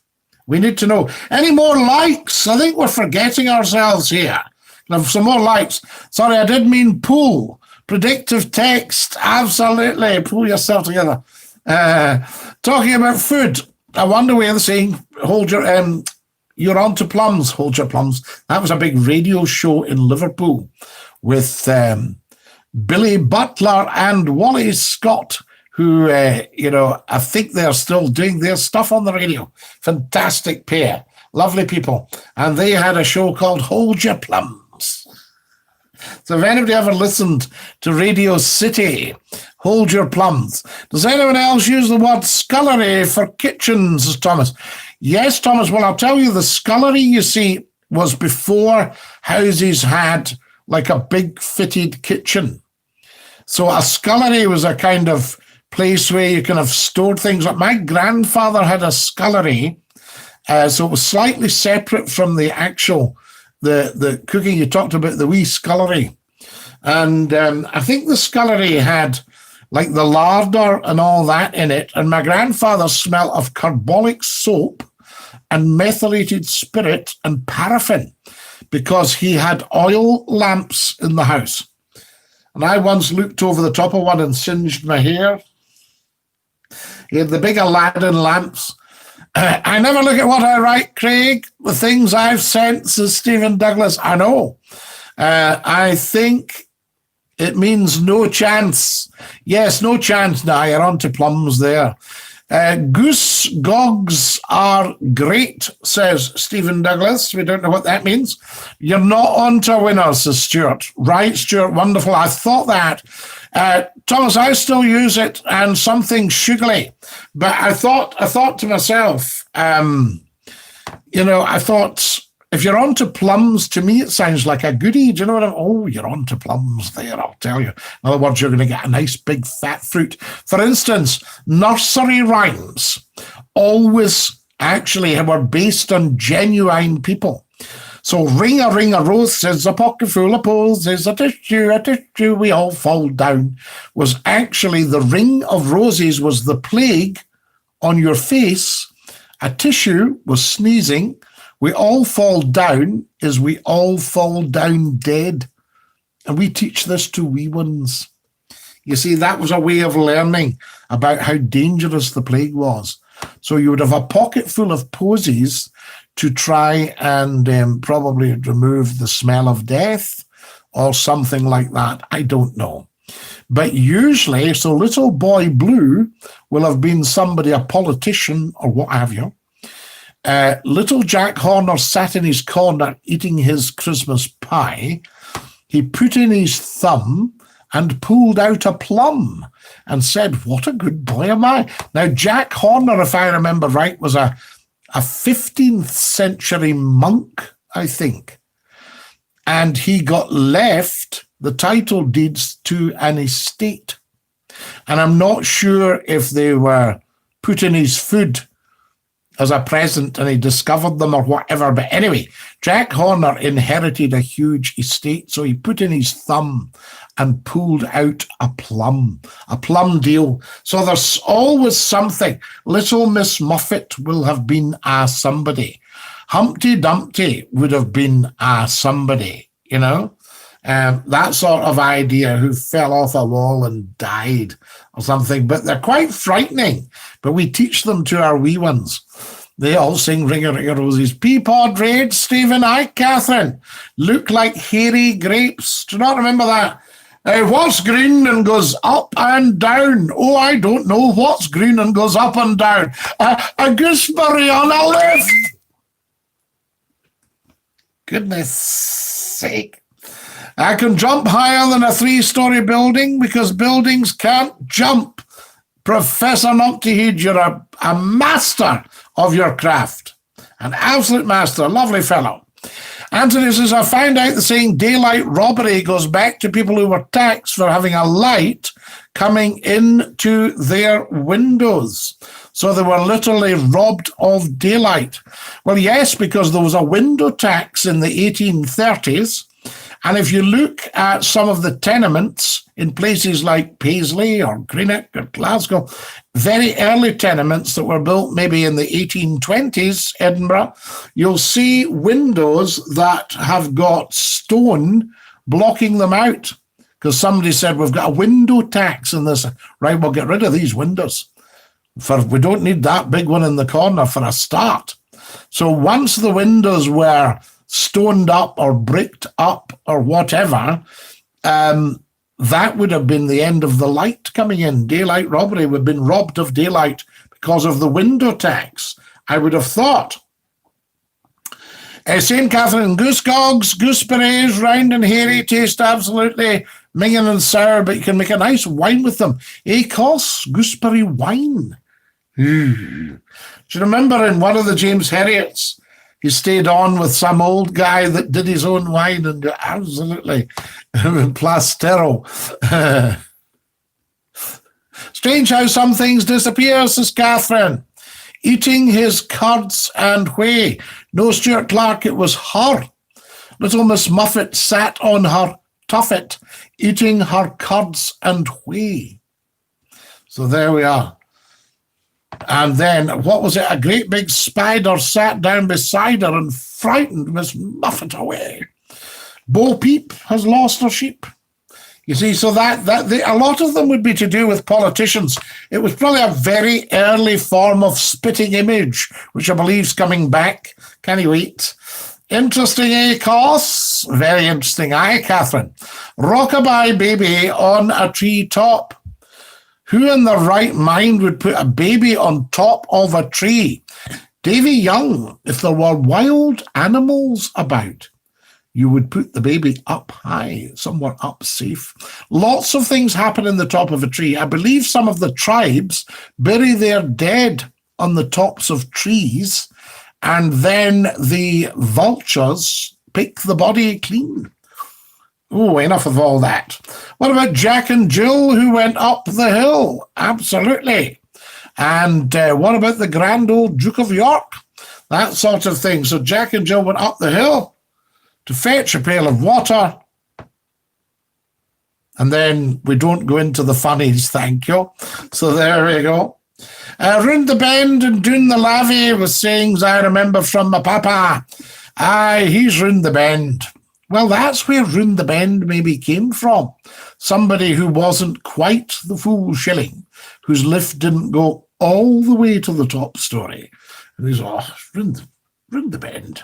We need to know. Any more likes? I think we're forgetting ourselves here. Now, some more likes. Sorry, I did mean pull. Predictive text. Absolutely. Pull yourself together. Talking about food. I wonder where they're saying, hold your, you're on to plums, hold your plums. That was a big radio show in Liverpool with Billy Butler and Wally Scott, who, you know, I think they're still doing their stuff on the radio. Fantastic pair. Lovely people. And they had a show called Hold Your Plums. So if anybody ever listened to Radio City, Hold Your Plums. Does anyone else use the word scullery for kitchens, Thomas? Yes, Thomas. Well, I'll tell you, the scullery, you see, was before houses had like a big fitted kitchen. So a scullery was a kind of place where you kind of stored things. Like my grandfather had a scullery, so it was slightly separate from the actual the cooking. You talked about the wee scullery, and I think the scullery had like the larder and all that in it. And my grandfather smelled of carbolic soap and methylated spirit and paraffin because he had oil lamps in the house. And I once looked over the top of one and singed my hair. He had the big Aladdin lamps. I never look at what I write, Craig. The things I've sent, says Stephen Douglas. I know. I think it means no chance. Yes, no chance now. You're on to plums there. Goose gogs are great, says Stephen Douglas. We don't know what that means. You're not on to a winner, says Stuart. Right, Stuart, wonderful. I thought that. Thomas, I still use it and something sugary. But I thought to myself, you know, I thought, if you're on to plums, to me it sounds like a goodie. Do you know what oh, you're on to plums there, I'll tell you. In other words, you're going to get a nice big fat fruit. For instance, nursery rhymes always actually were based on genuine people. So ring a rose, says a pocket full of posies, a tissue, we all fall down, was actually the ring of roses was the plague on your face. A tissue was sneezing. We all fall down is we all fall down dead. And we teach this to wee ones. You see, that was a way of learning about how dangerous the plague was. So you would have a pocket full of posies to try and probably remove the smell of death or something like that. I don't know. But usually, so Little Boy Blue will have been somebody, a politician or what have you. Little Jack Horner sat in his corner eating his Christmas pie. He put in his thumb and pulled out a plum and said, what a good boy am I. Now, Jack Horner, if I remember right, was a 15th century monk, I think. And he got left the title deeds to an estate. And I'm not sure if they were put in his food as a present and he discovered them or whatever. But anyway, Jack Horner inherited a huge estate. So he put in his thumb and pulled out a plum deal. So there's always something. Little Miss Muffet will have been a somebody. Humpty Dumpty would have been a somebody, you know. That sort of idea, who fell off a wall and died or something. But they're quite frightening. But we teach them to our wee ones. They all sing Ring a Ring a Roses. Peapod Raid, Stephen, hi, Catherine. Look like hairy grapes. Do you not remember that? What's green and goes up and down? Oh, I don't know what's green and goes up and down. A gooseberry on a lift. Goodness sake. I can jump higher than a 3-story building because buildings can't jump. Professor Noctiheed, you're a master of your craft. An absolute master. Lovely fellow. Anthony says, I found out the saying daylight robbery goes back to people who were taxed for having a light coming into their windows. So they were literally robbed of daylight. Well, yes, because there was a window tax in the 1830s. And if you look at some of the tenements in places like Paisley or Greenock or Glasgow, very early tenements that were built maybe in the 1820s, Edinburgh, you'll see windows that have got stone blocking them out because somebody said, we've got a window tax in this. Right, we'll get rid of these windows. We don't need that big one in the corner for a start. So once the windows were stoned up or bricked up or whatever, that would have been the end of the light coming in. Daylight robbery would have been robbed of daylight because of the window tax, I would have thought. St. Catherine, goosecogs, gooseberries, round and hairy, taste absolutely minging and sour, but you can make a nice wine with them. Cos, gooseberry wine. Do you remember in one of the James Herriots, he stayed on with some old guy that did his own wine and absolutely plastero. Strange how some things disappear, says Catherine. Eating his curds and whey. No, Stuart Clark, it was her. Little Miss Muffet sat on her tuffet, eating her curds and whey. So there we are. And then, what was it? A great big spider sat down beside her and frightened Miss Muffet away. Bo Peep has lost her sheep. You see, so a lot of them would be to do with politicians. It was probably a very early form of spitting image, which I believe is coming back. Can you wait? Interesting, Cos? Very interesting. Aye, Catherine. Rockabye baby on a tree top. Who in their right mind would put a baby on top of a tree? Davy Young, if there were wild animals about, you would put the baby up high, somewhere up safe. Lots of things happen in the top of a tree. I believe some of the tribes bury their dead on the tops of trees, and then the vultures pick the body clean. Oh, enough of all that. What about Jack and Jill who went up the hill? Absolutely. And what about the grand old Duke of York? That sort of thing. So Jack and Jill went up the hill to fetch a pail of water. And then we don't go into the funnies, thank you. So there we go. Round the bend and doon the lavvy was sayings I remember from my papa. Aye, he's round the bend. Well, that's where round the bend maybe came from. Somebody who wasn't quite the full shilling, whose lift didn't go all the way to the top story. And he's, round the bend.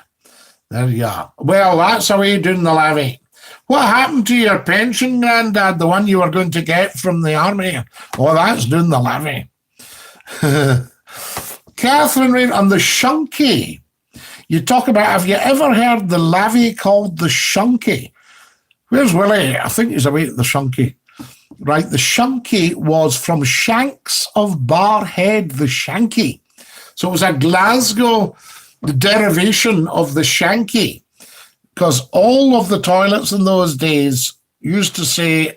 There you are. Well, that's how you doing the lavvy. What happened to your pension, Grandad, the one you were going to get from the army? Oh, that's doing the lavvy. Catherine Rain on the shunky. You talk about, have you ever heard the lavvy called the shunky? Where's Willie? I think he's away at the shunky. Right, the shunky was from Shanks of Barhead, the shanky. So it was a Glasgow derivation of the shanky, because all of the toilets in those days used to say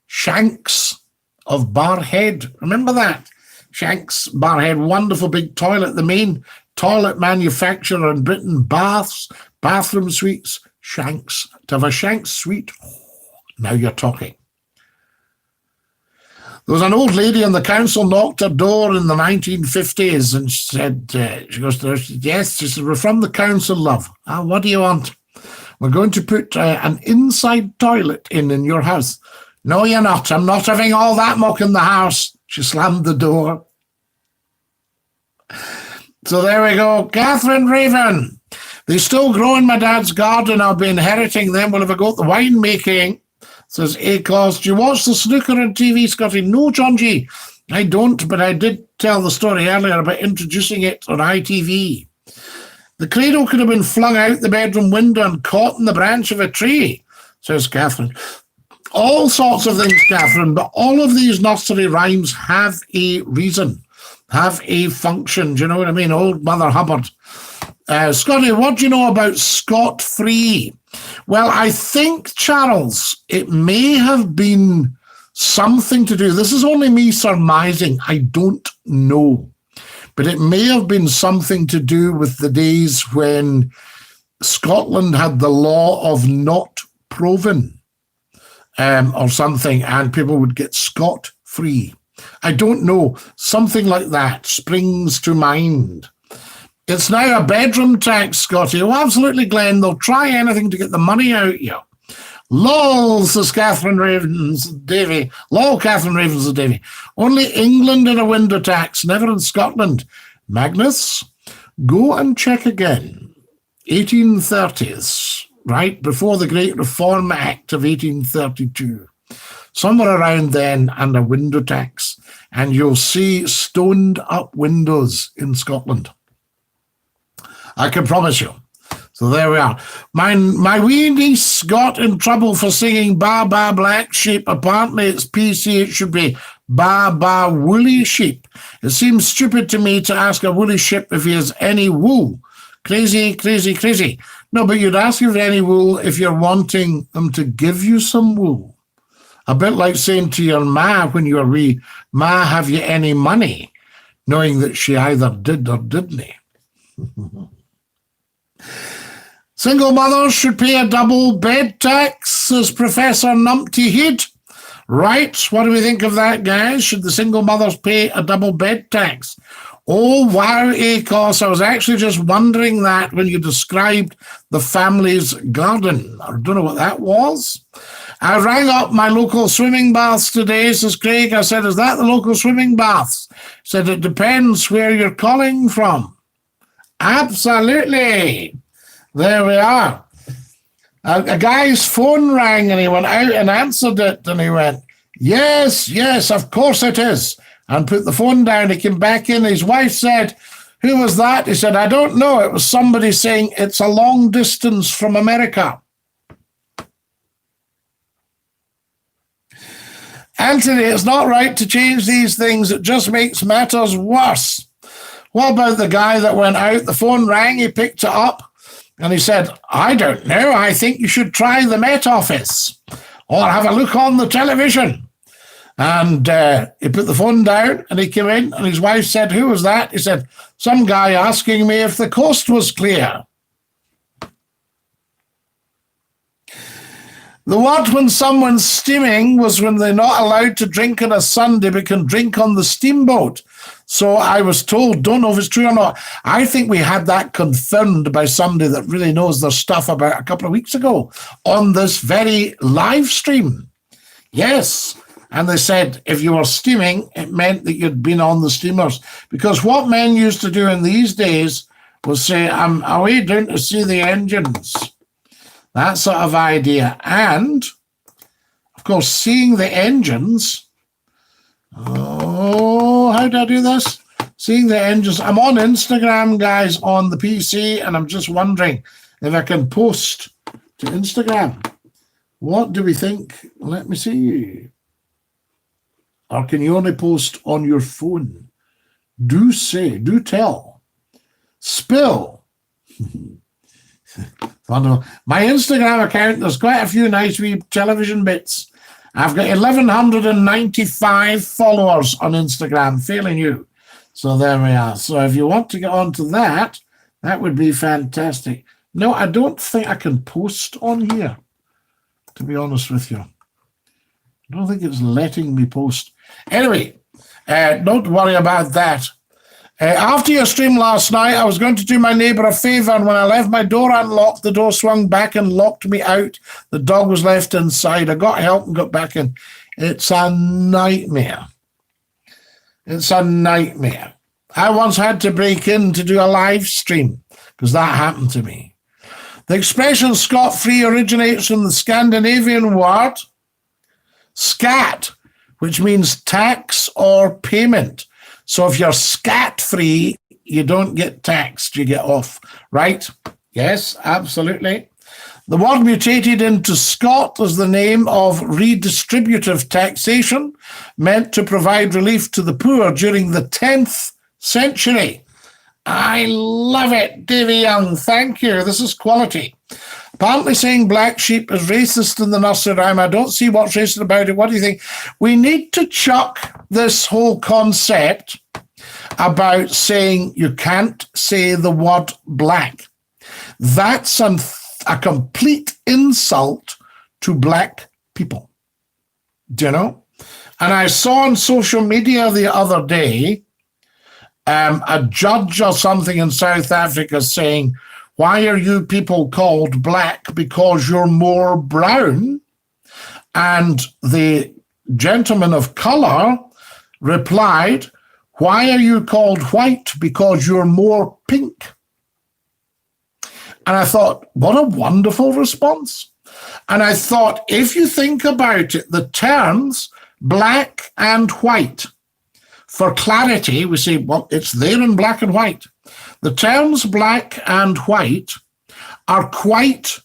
Shanks of Barhead. Remember that? Shanks, Barhead, wonderful big toilet, the main toilet manufacturer in Britain, baths, bathroom suites, Shanks. To have a Shanks suite, now you're talking. There was an old lady on the council knocked her door in the 1950s and said, she goes to her, yes, she said, we're from the council, love. What do you want? We're going to put an inside toilet in your house. No, you're not. I'm not having all that muck in the house. She slammed the door. So there we go. Catherine Raven. They still grow in my dad's garden. I'll be inheriting them whenever I go to the winemaking. Says Acos, do you watch the snooker on TV, Scotty? No, John G. I don't, but I did tell the story earlier about introducing it on ITV. The cradle could have been flung out the bedroom window and caught in the branch of a tree, says Catherine. All sorts of things, Catherine, but all of these nursery rhymes have a reason, have a function. Do you know what I mean? Old Mother Hubbard. Scotty, what do you know about scot-free? Well, I think, Charles, it may have been something to do. This is only me surmising. I don't know. But it may have been something to do with the days when Scotland had the law of not proven or something, and people would get scot-free. I don't know. Something like that springs to mind. It's now a bedroom tax, Scotty. Oh, absolutely, Glenn. They'll try anything to get the money out of you. Lol, says Catherine Ravens Davy. Lol, Catherine Ravens and Davy. Only England in a window tax, never in Scotland. Magnus, go and check again. 1830s, right before the Great Reform Act of 1832. Somewhere around then, and a window tax. And you'll see stoned up windows in Scotland. I can promise you. So there we are. My wee niece got in trouble for singing Ba Ba Black Sheep. Apparently it's PC. It should be Ba Ba Woolly Sheep. It seems stupid to me to ask a woolly sheep if he has any wool. Crazy, crazy, crazy. No, but you'd ask if any wool if you're wanting them to give you some wool. A bit like saying to your ma when you were wee, Ma, have you any money? Knowing that she either did or didn't. Single mothers should pay a double bed tax, says Professor Numpty Head. Right, what do we think of that, guys? Should the single mothers pay a double bed tax? Oh, wow, Acos. I was actually just wondering that when you described the family's garden. I don't know what that was. I rang up my local swimming baths today, says Craig. I said, is that the local swimming baths? He said, it depends where you're calling from. Absolutely. There we are. A guy's phone rang and he went out and answered it and he went, yes, yes, of course it is. And put the phone down. He came back in. His wife said, who was that? He said, I don't know. It was somebody saying it's a long distance from America. Anthony, it's not right to change these things. It just makes matters worse. What about the guy that went out? The phone rang, he picked it up, and he said, I don't know. I think you should try the Met Office or have a look on the television. And he put the phone down, and he came in, and his wife said, who was that? He said, some guy asking me if the coast was clear. The word when someone's steaming was when they're not allowed to drink on a Sunday but can drink on the steamboat. So I was told, don't know if it's true or not. I think we had that confirmed by somebody that really knows their stuff about a couple of weeks ago on this very live stream. Yes. And they said if you were steaming, it meant that you'd been on the steamers. Because what men used to do in these days was say, I'm away down to see the engines. That sort of idea. And, of course, seeing the engines. Oh, how do I do this? Seeing the engines. I'm on Instagram, guys, on the PC, and I'm just wondering if I can post to Instagram. What do we think? Let me see. Or can you only post on your phone? Do say, do tell. Spill. Wonderful. My Instagram account, there's quite a few nice wee television bits. I've got 1,195 followers on Instagram, failing you. So there we are. So if you want to get onto that, that would be fantastic. No, I don't think I can post on here, to be honest with you. I don't think it's letting me post. Anyway, don't worry about that. After your stream last night, I was going to do my neighbour a favour, and when I left my door unlocked, the door swung back and locked me out. The dog was left inside. I got help and got back in. It's a nightmare. It's a nightmare. I once had to break in to do a live stream because that happened to me. The expression scot-free originates from the Scandinavian word Scat, which means tax or payment. So if you're scat-free, you don't get taxed, you get off, right? Yes, absolutely. The word mutated into Scot is the name of redistributive taxation, meant to provide relief to the poor during the 10th century. I love it, Davy Young. Thank you. This is quality. Apparently saying black sheep is racist in the nursery rhyme. I don't see what's racist about it. What do you think? We need to chuck this whole concept about saying you can't say the word black. That's a complete insult to black people. Do you know? And I saw on social media the other day a judge or something in South Africa saying, why are you people called black? Because you're more brown. And the gentleman of color replied, why are you called white? Because you're more pink. And I thought, what a wonderful response. And I thought, if you think about it, the terms black and white, for clarity, we say, well, it's there in black and white. The terms black and white are quite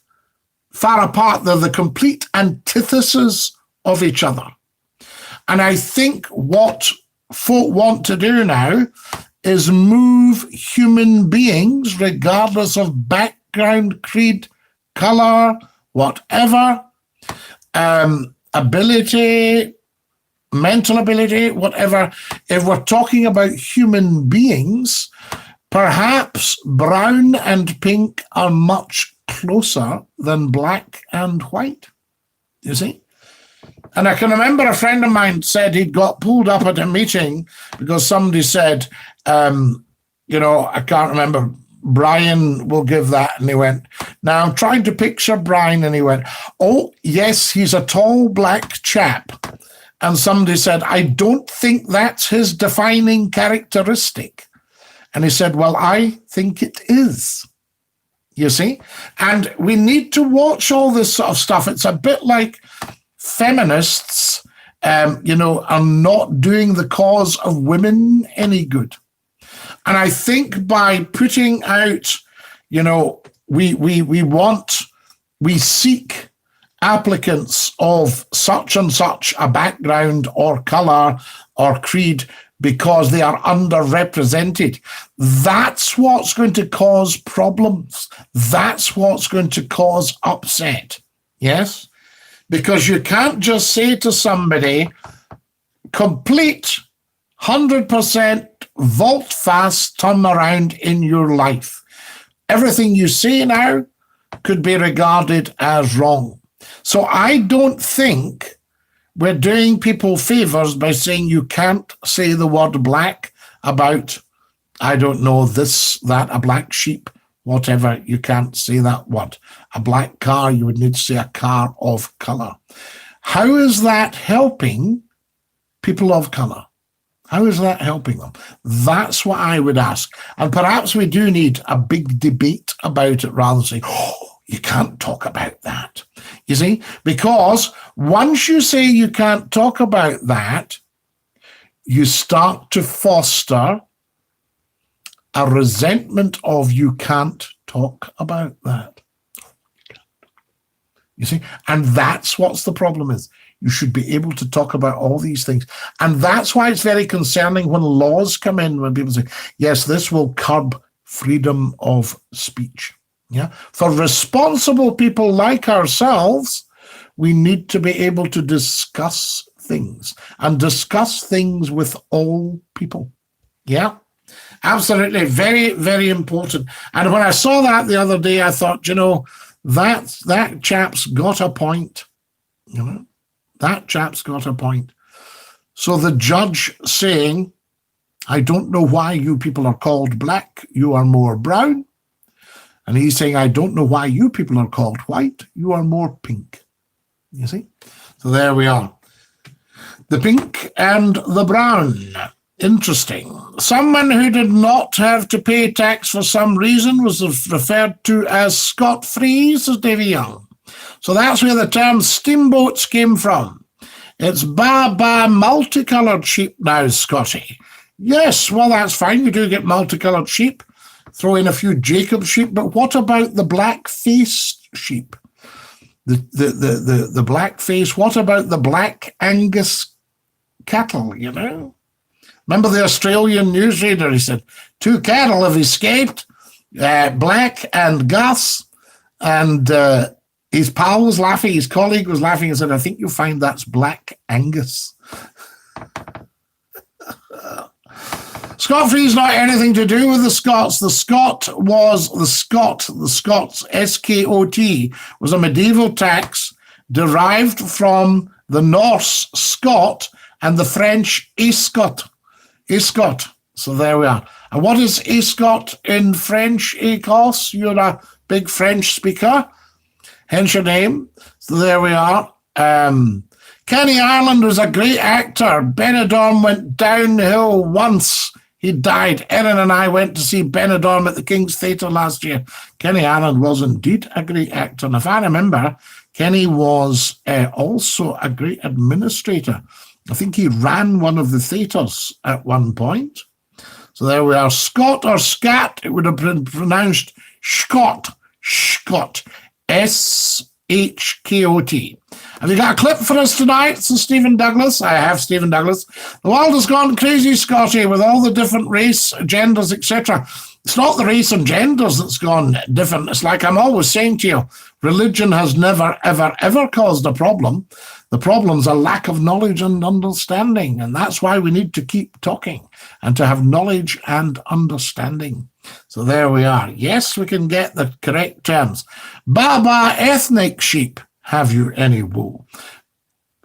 far apart. They're the complete antithesis of each other. And I think what folk want to do now is move human beings, regardless of background, creed, color, whatever, ability, mental ability, whatever. If we're talking about human beings, perhaps brown and pink are much closer than black and white, you see? And I can remember a friend of mine said he'd got pulled up at a meeting because somebody said, I can't remember, Brian will give that. And he went, now I'm trying to picture Brian. And he went, oh, yes, he's a tall black chap. And somebody said, I don't think that's his defining characteristic. And he said, well, I think it is, you see? And we need to watch all this sort of stuff. It's a bit like feminists, are not doing the cause of women any good. And I think by putting out, we seek applicants of such and such a background or color or creed because they are underrepresented. That's what's going to cause problems. That's what's going to cause upset. Yes? Because you can't just say to somebody, complete 100% vault-fast turnaround in your life. Everything you say now could be regarded as wrong. So I don't think we're doing people favors by saying you can't say the word black about, I don't know, this, that, a black sheep, whatever. You can't say that word. A black car, you would need to say a car of color. How is that helping people of color? How is that helping them? That's what I would ask. And perhaps we do need a big debate about it rather than saying, oh, you can't talk about that. You see, because once you say you can't talk about that, you start to foster a resentment of you can't talk about that. You see, and that's what's the problem is. You should be able to talk about all these things. And that's why it's very concerning when laws come in, when people say, yes, this will curb freedom of speech. Yeah. For responsible people like ourselves, we need to be able to discuss things and discuss things with all people. Yeah. Absolutely. Very, very important. And when I saw that the other day, I thought, that chap's got a point. That chap's got a point. So the judge saying, I don't know why you people are called black, you are more brown. And he's saying, I don't know why you people are called white, you are more pink. You see? So there we are. The pink and the brown. Interesting. Someone who did not have to pay tax for some reason was referred to as scot-free, says Davy Young. So that's where the term steamboats came from. It's Baba multicoloured sheep now, Scotty. Yes, well, that's fine. You do get multicoloured sheep. Throw in a few Jacob sheep, but what about the black-faced sheep? The black face. What about the black Angus cattle, you know? Remember the Australian newsreader? He said, 2 cattle have escaped, Black and Gus, and his pal was laughing, his colleague was laughing and said, I think you'll find that's Black Angus. Scot-free is not anything to do with the Scots. The Scots, S-K-O-T, was a medieval tax derived from the Norse Scot and the French escot. So there we are. And what is escot in French, Écosse? You're a big French speaker, hence your name. So there we are. Kenny Ireland was a great actor. Benidorm went downhill once. He died. Erin and I went to see Benidorm at the King's Theatre last year. Kenny Ireland was indeed a great actor. And if I remember, Kenny was also a great administrator. I think he ran one of the theatres at one point. So there we are. Scott or scat, it would have been pronounced Scott. S-H-K-O-T. Have you got a clip for us tonight? So Stephen Douglas. I have Stephen Douglas. The world has gone crazy, Scotty, with all the different race, genders, etc. It's not the race and genders that's gone different. It's like I'm always saying to you, religion has never, ever, ever caused a problem. The problem's a lack of knowledge and understanding, and that's why we need to keep talking and to have knowledge and understanding. So there we are. Yes, we can get the correct terms. Baba ethnic sheep. Have you any wool?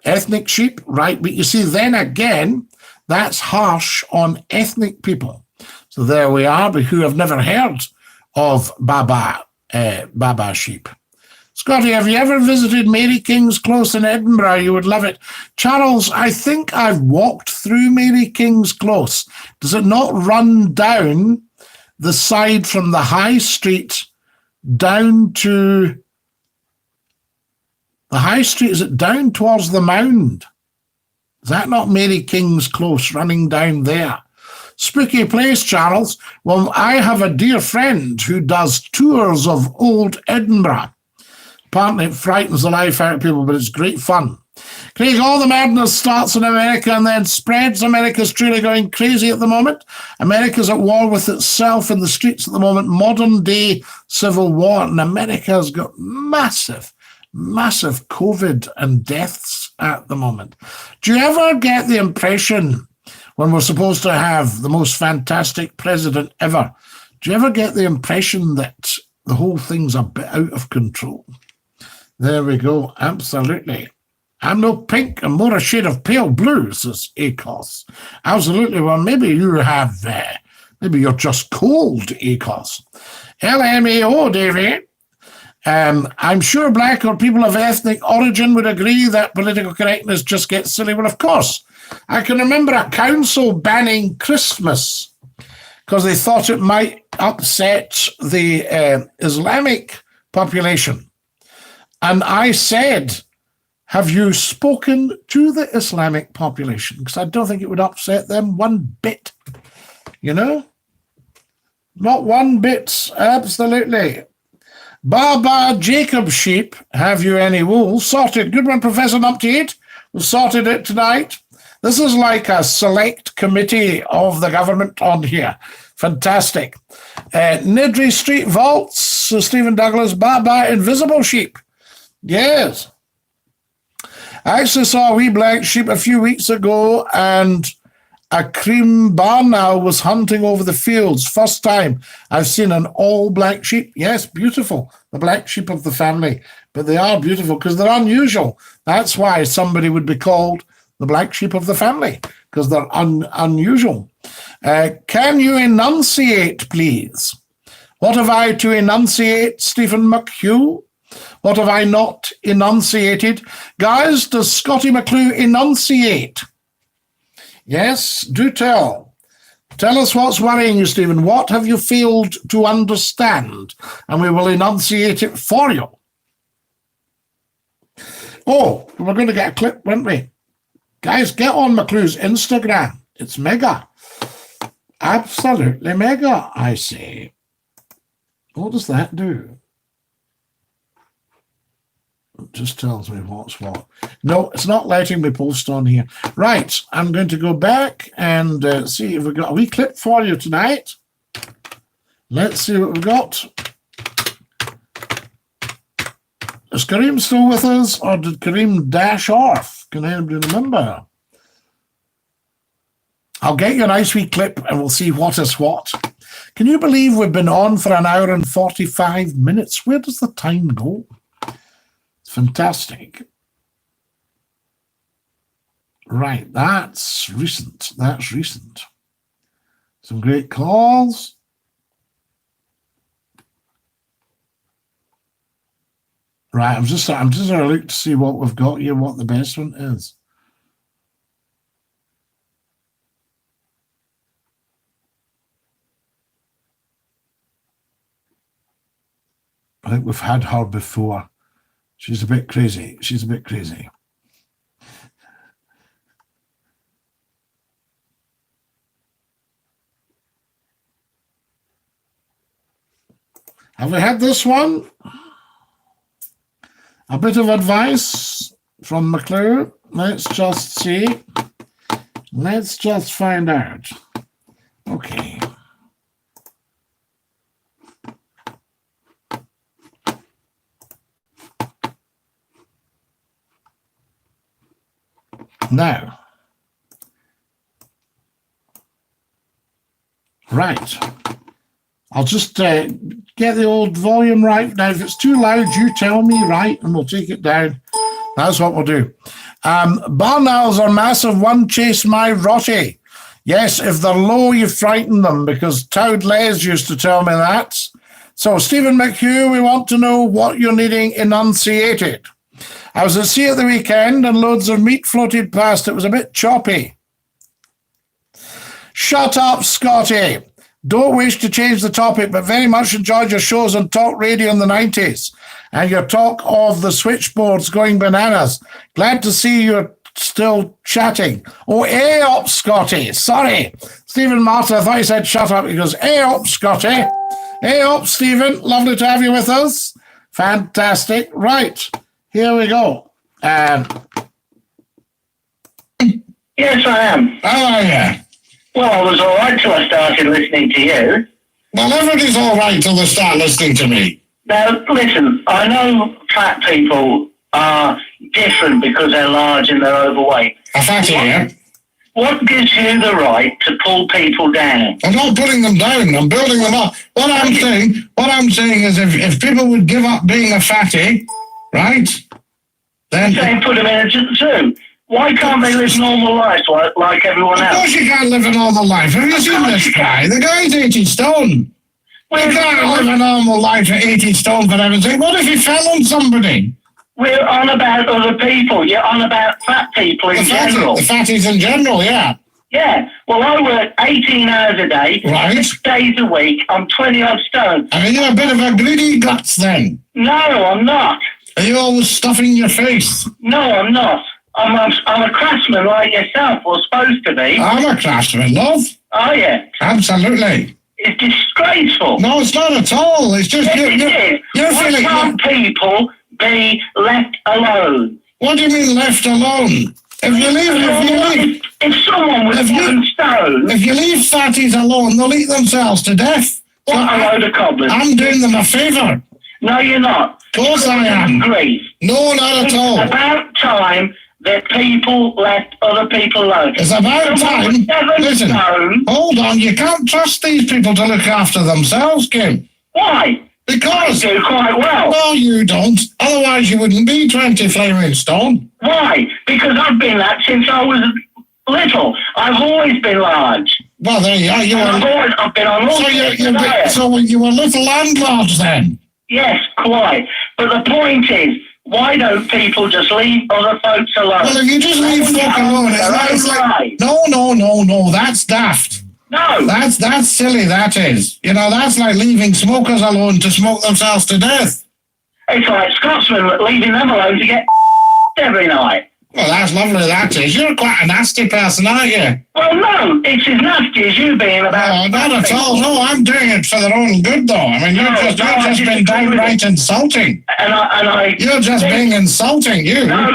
Ethnic sheep, right? But you see, then again, that's harsh on ethnic people. So there we are, but who have never heard of Baba sheep. Scotty, have you ever visited Mary King's Close in Edinburgh? You would love it. Charles, I think I've walked through Mary King's Close. Does it not run down the side from the high street down to... The high street, is it down towards the Mound? Is that not Mary King's Close running down there? Spooky place, Charles. Well, I have a dear friend who does tours of old Edinburgh. Apparently it frightens the life out of people, but it's great fun. Craig, all the madness starts in America and then spreads. America's truly going crazy at the moment. America's at war with itself in the streets at the moment. Modern day civil war. And America's got massive COVID and deaths at the moment. Do you ever get the impression when we're supposed to have the most fantastic president ever, do you ever get the impression that the whole thing's a bit out of control? There we go. Absolutely. I'm no pink. I'm more a shade of pale blue, says Écosse. Absolutely. Well, maybe you have, maybe you're just cold, Écosse. LMAO, Davey. I'm sure black or people of ethnic origin would agree that political correctness just gets silly. Well, of course. I can remember a council banning Christmas because they thought it might upset the Islamic population. And I said, have you spoken to the Islamic population? Because I don't think it would upset them one bit. You know? Not one bit. Absolutely. Baba Jacob sheep, have you any wool? Sorted. Good one, Professor Numpty. We've sorted it tonight. This is like a select committee of the government on here. Fantastic. Nidri Street Vaults, so Stephen Douglas, Baba Invisible Sheep. Yes. I actually saw a wee black sheep a few weeks ago and a cream barn was hunting over the fields. First time I've seen an all black sheep. Yes, beautiful. The black sheep of the family. But they are beautiful because they're unusual. That's why somebody would be called the black sheep of the family, because they're unusual. Can you enunciate, please? What have I to enunciate, Stephen McClue? What have I not enunciated? Guys, does Scottie McClue enunciate? Yes, do tell. Tell us what's worrying you, Stephen. What have you failed to understand? And we will enunciate it for you. Oh, we're going to get a clip, weren't we? Guys, get on McClue's Instagram. It's mega. Absolutely mega, I say. What does that do? It just tells me what's what. No, it's not letting me post on here. Right, I'm going to go back and see if we've got a wee clip for you tonight. Let's see what we've got. Is Kareem still with us, or did Kareem dash off? Can anybody remember? I'll get you a nice wee clip and we'll see what is what. Can you believe we've been on for an hour and 45 minutes? Where does the time go? It's fantastic. Right, that's recent. That's recent. Some great calls. Right, I'm just going to look to see what we've got here, what the best one is. I think we've had her before. She's a bit crazy. She's a bit crazy. Have we had this one? A bit of advice from McClue. Let's just see. Let's just find out. Okay. Now. Right. I'll just get the old volume right. Now, if it's too loud, you tell me, right, and we'll take it down. That's what we'll do. Barn owls are massive. One chase my rotty. Yes, if they're low, you frighten them, because ToThe Les used to tell me that. So, Stephen McHugh, we want to know what you're needing enunciated. I was at sea at the weekend and loads of meat floated past. It was a bit choppy. Shut up, Scotty. Don't wish to change the topic, but very much enjoyed your shows on talk radio in the 90s and your talk of the switchboards going bananas. Glad to see you're still chatting. Oh, up, Scotty. Sorry. Stephen Martin, I thought you said shut up. He goes, up, Scotty. Up, Stephen. Lovely to have you with us. Fantastic. Right. Here we go. Yes, I am. How are you? Well, I was all right till I started listening to you. Well, everybody's all right till they start listening to me. Now, listen, I know fat people are different because they're large and they're overweight. A fatty, yeah? What gives you the right to pull people down? I'm not pulling them down. I'm building them up. What I'm saying is if people would give up being a fatty, right, then... Say put them in a zoo. Why can't they live normal lives like everyone else? Of course you can't live a normal life. Have you seen this guy? The guy's 80 stone. You can't live a normal life at 80 stone for everything. What if he fell on somebody? We're on about other people. You're on about fat people in general. The fatties in general, yeah. Yeah. Well, I work 18 hours a day, right, 6 days a week. I'm 20-odd stone. I mean, you're a bit of a greedy guts then. No, I'm not. Are you always stuffing your face? No, I'm not. I'm a craftsman like yourself, or supposed to be. I'm a craftsman, love. Are you? Absolutely. It's disgraceful. No, it's not at all. It's just you're feeling. Why can't people be left alone? What do you mean left alone? If someone was 7 stone... If you leave fatties alone, they'll eat themselves to death. What a load of cobblers. I'm doing them a favour. No, you're not. Of course I am. Grief. No, not at all. It's about time that people left other people alone. It's about time. Listen, hold on. You can't trust these people to look after themselves, Kim. Why? Because... I do quite well. No, you don't. Otherwise, you wouldn't be 20 flaming stone. Why? Because I've been that since I was little. I've always been large. Well, there you are. I've been on all so you were little landlords then? Yes, quite. But the point is, why don't people just leave other folks alone? Well, if you just leave folk alone, it's like... No, that's daft. No. That's silly, that is. You know, that's like leaving smokers alone to smoke themselves to death. It's like Scotsmen leaving them alone to get every night. Well, that's lovely, that is. You're quite a nasty person, aren't you? Well, no, it's as nasty as you being about... No, not at all. No, I'm doing it for their own good, though. I mean, you've just been downright insulting. You're just being insulting, you. No,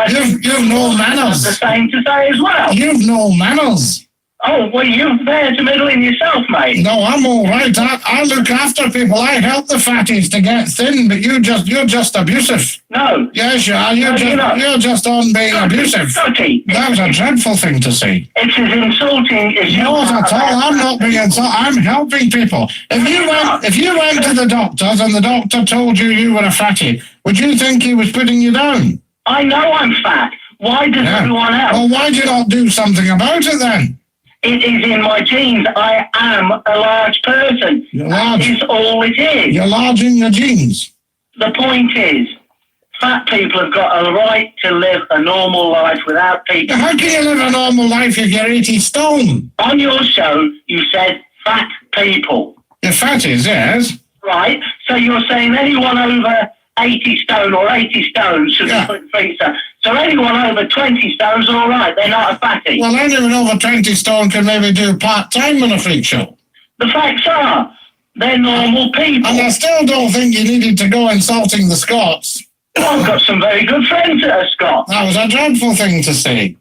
You've no manners. The same to say as well. You've no manners. Oh, well, you're there to meddle in yourself, mate. No, I'm all right. I look after people. I help the fatties to get thin, but you're just abusive. No. Yes, you are. You're just on being abusive. Scottie. That was a dreadful thing to say. It's as insulting as you are. Not at all. I'm not being insulting. I'm helping people. If you went to the doctors and the doctor told you were a fatty, would you think he was putting you down? I know I'm fat. Why does everyone else? Well, why do you not do something about it then? It is in my genes. I am a large person. You're large. That is all it is. You're large in your genes. The point is, fat people have got a right to live a normal life without people. How can you live a normal life if you're 80 stone? On your show, you said fat people. You're fatties, yes. Right. So you're saying anyone over 80 stone or 80 stone should be put in freezer. So anyone over 20 stone's all right. They're not a fatty. Well, anyone over 20 stone can maybe do part-time on a freak show. The facts are, they're normal people. And I still don't think you needed to go insulting the Scots. Well, I've got some very good friends that are Scots. That was a dreadful thing to say.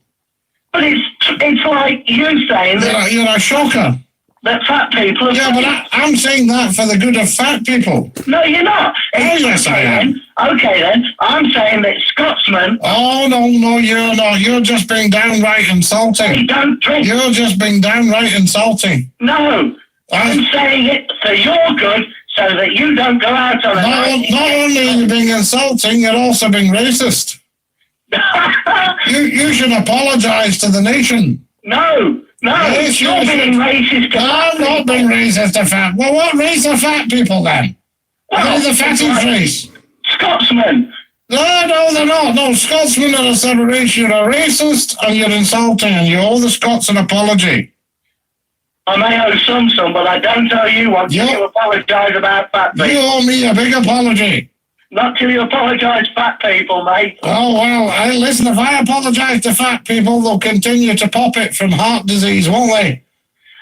But it's like you saying that... You're a shocker. That fat people are... Yeah, but I'm saying that for the good of fat people. No, you're not. Oh, yes, I am. Okay, then. I'm saying that Scotsmen... Oh, no, you're not. You're just being downright insulting. They don't drink. You're just being downright insulting. No. I'm saying it for your good so that you don't go out on a night... Not only are you being insulting, you're also being racist. You should apologise to the nation. No. Yes, you're being racist to fat people. I'm not being racist to fat. Well, what race are fat people then? Well, they're the fatties race. Scotsmen. No, they're not. No, Scotsmen are a separate race. You're a racist and you're insulting and you owe the Scots an apology. I may owe some, but I don't owe you one till you apologise about fat people. You owe me a big apology. Not till you apologise, fat people, mate. Oh, well, listen, if I apologise to fat people, they'll continue to pop it from heart disease, won't they?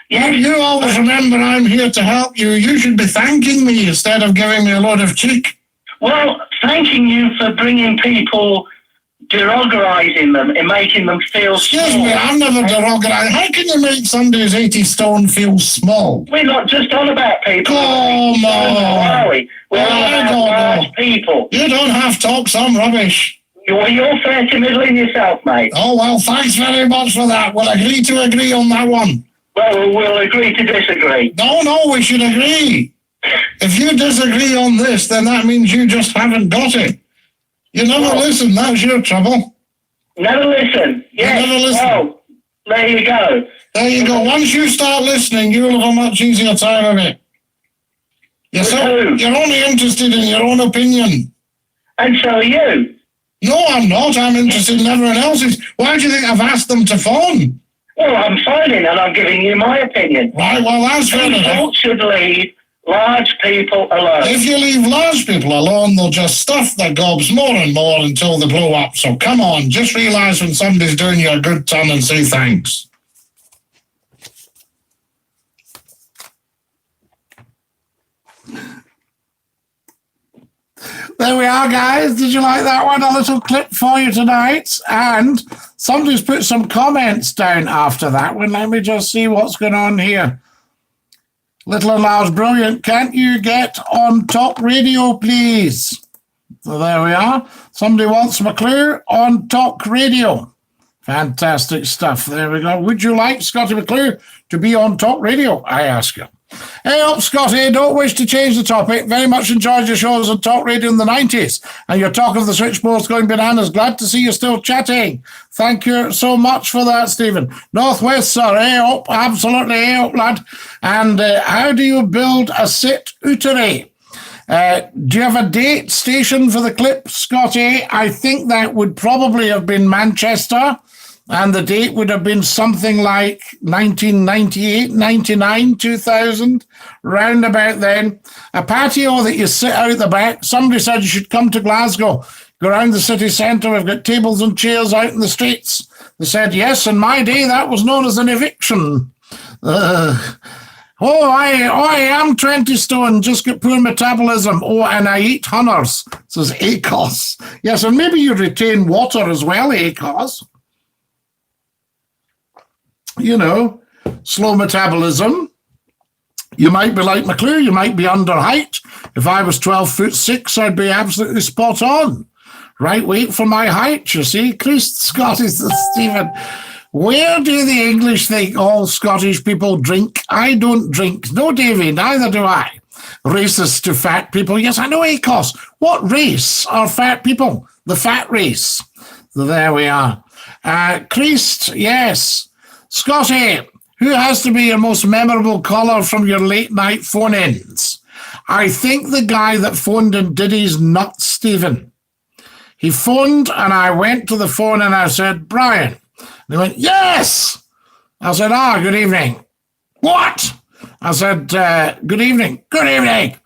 Yes. You always remember I'm here to help you. You should be thanking me instead of giving me a load of cheek. Well, thanking you for bringing people, derogatising them and making them feel small. Excuse me, I'm never derogatising. How can you make somebody who's 80 stone feel small? We're not just on about people. Come on. We're on about large people. You don't have to talk some rubbish. You're fair to middling yourself, mate. Oh, well, thanks very much for that. We'll agree to agree on that one. Well, we'll agree to disagree. No, we should agree. If you disagree on this, then that means you just haven't got it. You never listen, that's your trouble. Never listen. Yes. You never listen. Well, there you go. There you go. Once you start listening, you'll have a much easier time of it. You're only interested in your own opinion. And so are you. No, I'm not. I'm interested in everyone else's. Why do you think I've asked them to phone? Well, I'm phoning and I'm giving you my opinion. Right, well, that's fair enough. People should leave large people alone. If you leave large people alone, they'll just stuff their gobs more and more until they blow up. So come on, just realise when somebody's doing you a good turn and say thanks. There we are, guys. Did you like that one? A little clip for you tonight. And somebody's put some comments down after that one. Let me just see what's going on here. Little and Large, brilliant. Can't you get on Talk Radio, please? So there we are. Somebody wants McClue on Talk Radio. Fantastic stuff. There we go. Would you like Scottie McClue to be on Talk Radio? I ask you. Hey up, Scottie. Don't wish to change the topic. Very much enjoyed your shows on Talk Radio in the 90s. And your talk of the switchboard's going bananas. Glad to see you still chatting. Thank you so much for that, Stephen. Northwest, sir. Hey up. Absolutely. Hey up, lad. And how do you build a sit uteri? Do you have a date station for the clip, Scottie? I think that would probably have been Manchester. And the date would have been something like 1998, 99, 2000, round about then. A patio that you sit out the back. Somebody said you should come to Glasgow. Go around the city centre, we've got tables and chairs out in the streets. They said, yes, in my day, that was known as an eviction. I am 20 stone, just got poor metabolism. Oh, and I eat hunters, says ACOS. Yes, and maybe you retain water as well, ACOS. You know, slow metabolism. You might be like McClue, you might be under height. If I was 12'6", I'd be absolutely spot on. Right weight for my height, you see. Christ, Scottish, Stephen. Where do the English think all Scottish people drink? I don't drink. No, Davy, neither do I. Racist to fat people. Yes, I know, ACOS. What race are fat people? The fat race. So there we are. Christ, yes. Scotty, who has to be your most memorable caller from your late night phone-ins? I think the guy that phoned and did his nuts, Stephen. He phoned and I went to the phone and I said, Brian. And he went, yes. I said, good evening. What? I said, good evening. Good evening.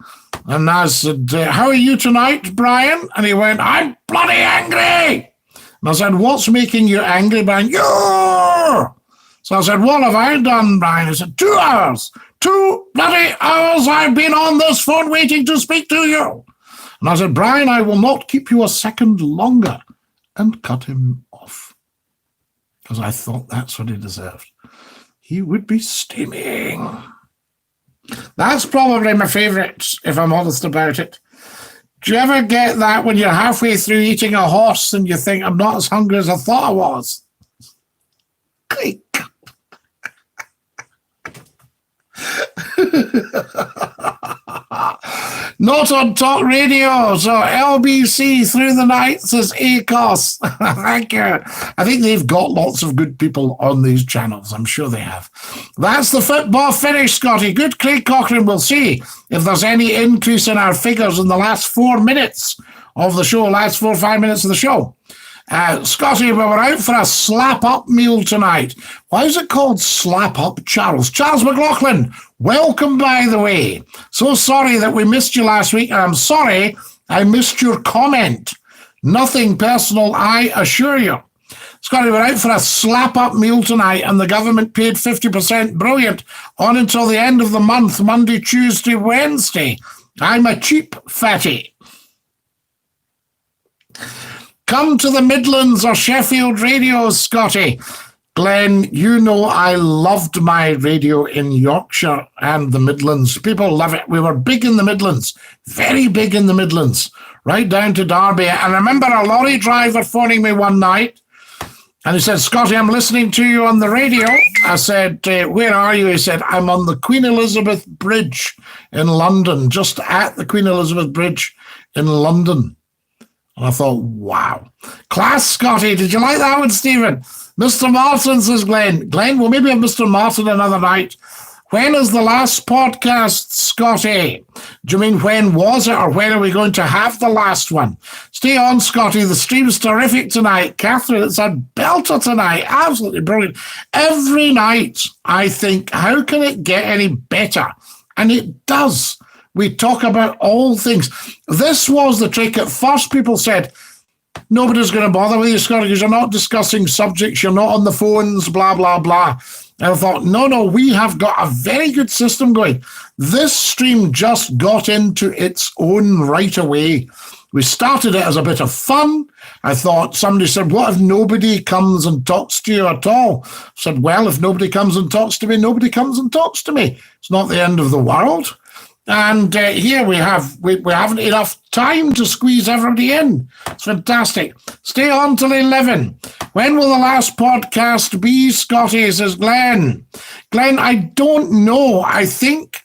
And I said, how are you tonight, Brian? And he went, I'm bloody angry. And I said, what's making you angry, Brian? You. So I said, what have I done, Brian? He said, 2 hours. 2 bloody hours I've been on this phone waiting to speak to you. And I said, Brian, I will not keep you a second longer, and cut him off. Because I thought that's what he deserved. He would be steaming. That's probably my favourite, if I'm honest about it. Do you ever get that when you're halfway through eating a horse and you think, I'm not as hungry as I thought I was? Click. Not on talk radio, so LBC through the night says ACOS. Thank you. I think they've got lots of good people on these channels. I'm sure they have. That's the football finish, Scotty. Good, Craig Cochrane. We'll see if there's any increase in our figures in the last 4 minutes of the show, last 4 or 5 minutes of the show. Scotty, we were out for a slap-up meal tonight. Why is it called slap-up, Charles? Charles McLaughlin, welcome, by the way. So sorry that we missed you last week. I'm sorry I missed your comment. Nothing personal, I assure you. Scotty, we're out for a slap-up meal tonight, and the government paid 50%. Brilliant. On until the end of the month, Monday, Tuesday, Wednesday. I'm a cheap fatty. Come to the Midlands or Sheffield radio, Scotty. Glenn, you know I loved my radio in Yorkshire and the Midlands. People love it. We were big in the Midlands, very big in the Midlands, right down to Derby. And I remember a lorry driver phoning me one night, and he said, Scotty, I'm listening to you on the radio. I said, where are you? He said, I'm on the Queen Elizabeth Bridge in London, just at the Queen Elizabeth Bridge in London. And I thought, wow. Class, Scotty. Did you like that one, Stephen? Mr. Martin, says Glenn. Glenn, we'll maybe have Mr. Martin another night. When is the last podcast, Scotty? Do you mean when was it, or when are we going to have the last one? Stay on, Scotty. The stream's terrific tonight. Catherine, it's a belter tonight. Absolutely brilliant. Every night, I think, how can it get any better? And it does. We talk about all things. This was the trick. At first, people said, nobody's going to bother with you, Scotty, because you're not discussing subjects, you're not on the phones, blah, blah, blah. And I thought, no, we have got a very good system going. This stream just got into its own right away. We started it as a bit of fun. I thought, somebody said, what if nobody comes and talks to you at all? I said, well, if nobody comes and talks to me, nobody comes and talks to me. It's not the end of the world. And here we haven't enough time to squeeze everybody in. It's fantastic. Stay on till 11. When will the last podcast be, Scotty, says Glenn. Glenn, I don't know. I think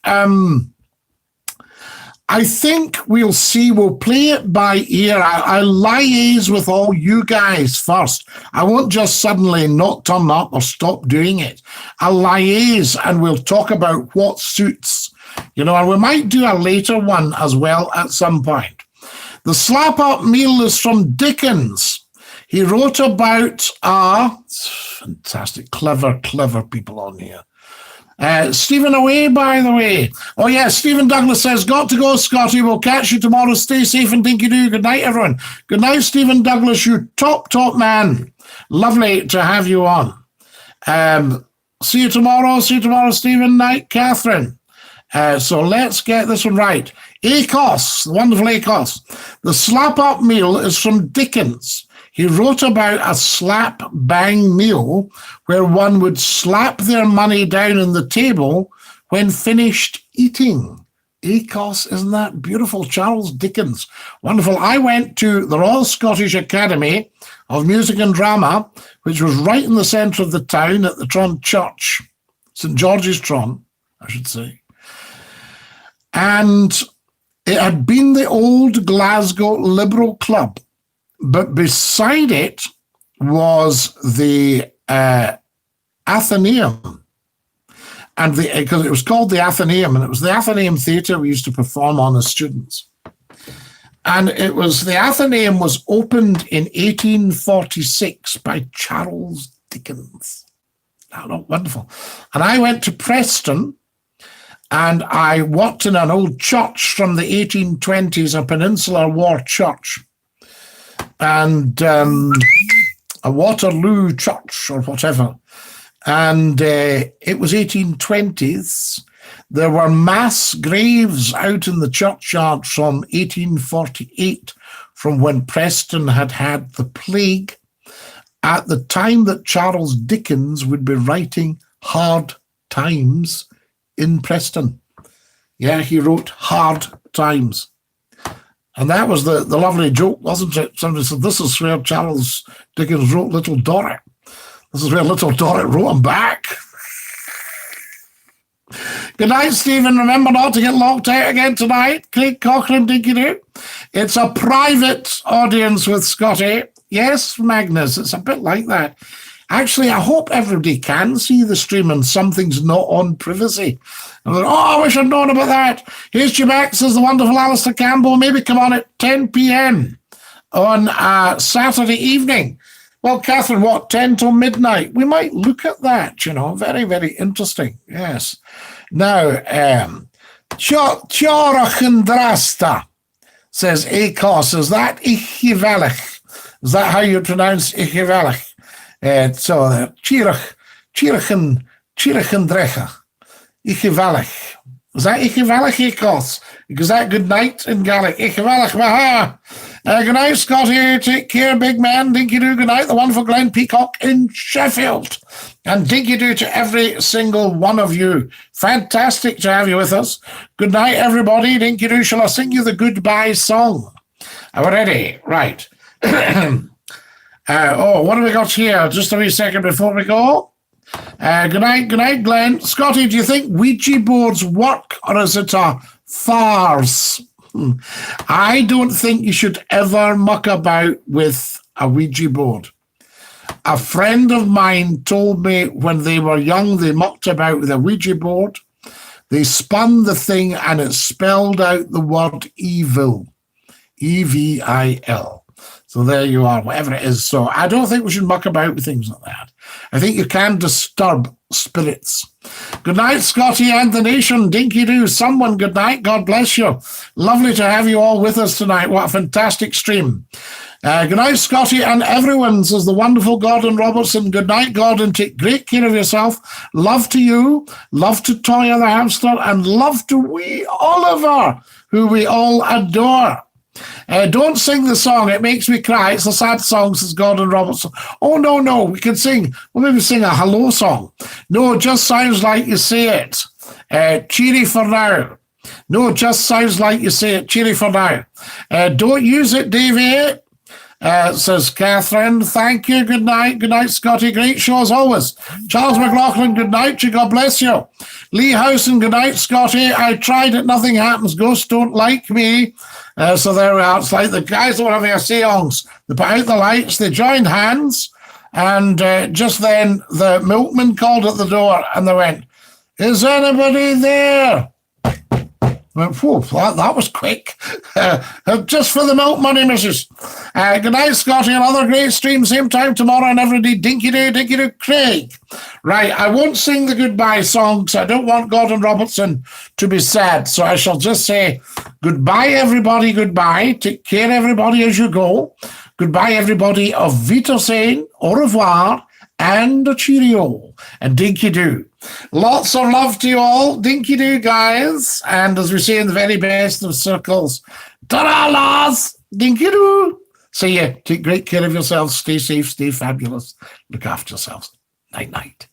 we'll see. We'll play it by ear. I'll liaise with all you guys first. I won't just suddenly not turn up or stop doing it. I'll liaise and we'll talk about what suits. You know, and we might do a later one as well at some point. The slap-up meal is from Dickens. He wrote about fantastic, clever people on here. Stephen away, by the way. Oh, yeah, Stephen Douglas says, got to go, Scottie. We'll catch you tomorrow. Stay safe and Dinky-Doo. Good night, everyone. Good night, Stephen Douglas, you top man. Lovely to have you on. See you tomorrow. See you tomorrow, Stephen. Night, Catherine. So let's get this one right. ACOS, the wonderful ACOS. The slap-up meal is from Dickens. He wrote about a slap-bang meal where one would slap their money down on the table when finished eating. ACOS, isn't that beautiful? Charles Dickens. Wonderful. I went to the Royal Scottish Academy of Music and Drama, which was right in the centre of the town at the Tron Church, St George's Tron, I should say. And it had been the old Glasgow Liberal Club, but beside it was the Athenaeum. And because it was called the Athenaeum, and it was the Athenaeum Theatre we used to perform on as students. And it was, the Athenaeum was opened in 1846 by Charles Dickens. Oh, wonderful. And I went to Preston, and I worked in an old church from the 1820s, a Peninsular War church, and a Waterloo church or whatever. And it was 1820s. There were mass graves out in the churchyard from 1848, from when Preston had had the plague, at the time that Charles Dickens would be writing Hard Times in Preston. Yeah, he wrote Hard Times. And that was the lovely joke, wasn't it? Somebody said, this is where Charles Dickens wrote Little Dorrit. This is where Little Dorrit wrote him back. Good night, Stephen. Remember not to get locked out again tonight. Craig Cochrane, Dinky-Doo. It's a private audience with Scottie. Yes, Magnus, it's a bit like that. Actually, I hope everybody can see the stream and something's not on privacy. And they're, oh, I wish I'd known about that. Here's Quebec, says the wonderful Alistair Campbell. Maybe come on at 10 p.m. on Saturday evening. Well, Catherine, what, 10 till midnight? We might look at that, you know. Very, very interesting. Yes. Now, Tjorachendrasta, says ACOS. Is that Ichivelig? Is that how you pronounce Ichivelig? So, Tjorachendrecha. Ichivelig. Is that Ichivelig, ACOS? Is that good night in Gaelic? Ichivelig, maha. Good night, Scottie. Take care, big man. Dinky-Doo, good night. The wonderful Glenn Peacock in Sheffield. And Dinky-Doo to every single one of you. Fantastic to have you with us. Good night, everybody. Dinky-Doo, shall I sing you the goodbye song? Are we ready? Right. What have we got here? Just a wee second before we go. Good night, Glenn. Scottie, do you think Ouija boards work, or is it a farce? I don't think you should ever muck about with a Ouija board. A friend of mine told me when they were young, they mucked about with a Ouija board. They spun the thing and it spelled out the word evil. E-V-I-L. So there you are, whatever it is. So I don't think we should muck about with things like that. I think you can disturb spirits. Good night, Scottie and the nation. Dinky-Doo, someone good night. God bless you. Lovely to have you all with us tonight. What a fantastic stream. Good night, Scottie and everyone, says the wonderful Gordon Robertson. Good night, Gordon. Take great care of yourself. Love to you. Love to Toya the hamster. And love to wee Oliver, who we all adore. Don't sing the song. It makes me cry. It's a sad song, says Gordon Robertson. Oh, no. We can sing. We'll maybe sing a hello song. No, it just sounds like you say it. Cheery for now. No, it just sounds like you say it. Cheery for now. Don't use it, Davey. Says Catherine. Thank you. Good night. Good night, Scottie. Great show as always. Charles McLaughlin, good night. God bless you. Lee Howson, good night, Scottie. I tried it. Nothing happens. Ghosts don't like me. So there we are. It's like the guys that were having a seance. They put out the lights. They joined hands. And just then the milkman called at the door and they went, is anybody there? Whew, that was quick. Just for the milk money, missus. Good night, Scotty. Another great stream, same time tomorrow, and every day. Dinky-Doo, Dinky-Doo, Craig. Right, I won't sing the goodbye song because I don't want Gordon Robertson to be sad. So I shall just say goodbye, everybody, goodbye. Take care, everybody, as you go. Goodbye, everybody. Auf Wiedersehen, au revoir, and a cheerio. And Dinky-Doo. Lots of love to you all. Dinky-Doo, guys. And as we say in the very best of circles, ta-ra, lads. Dinky-Doo. See ya. Take great care of yourselves. Stay safe. Stay fabulous. Look after yourselves. Night-night.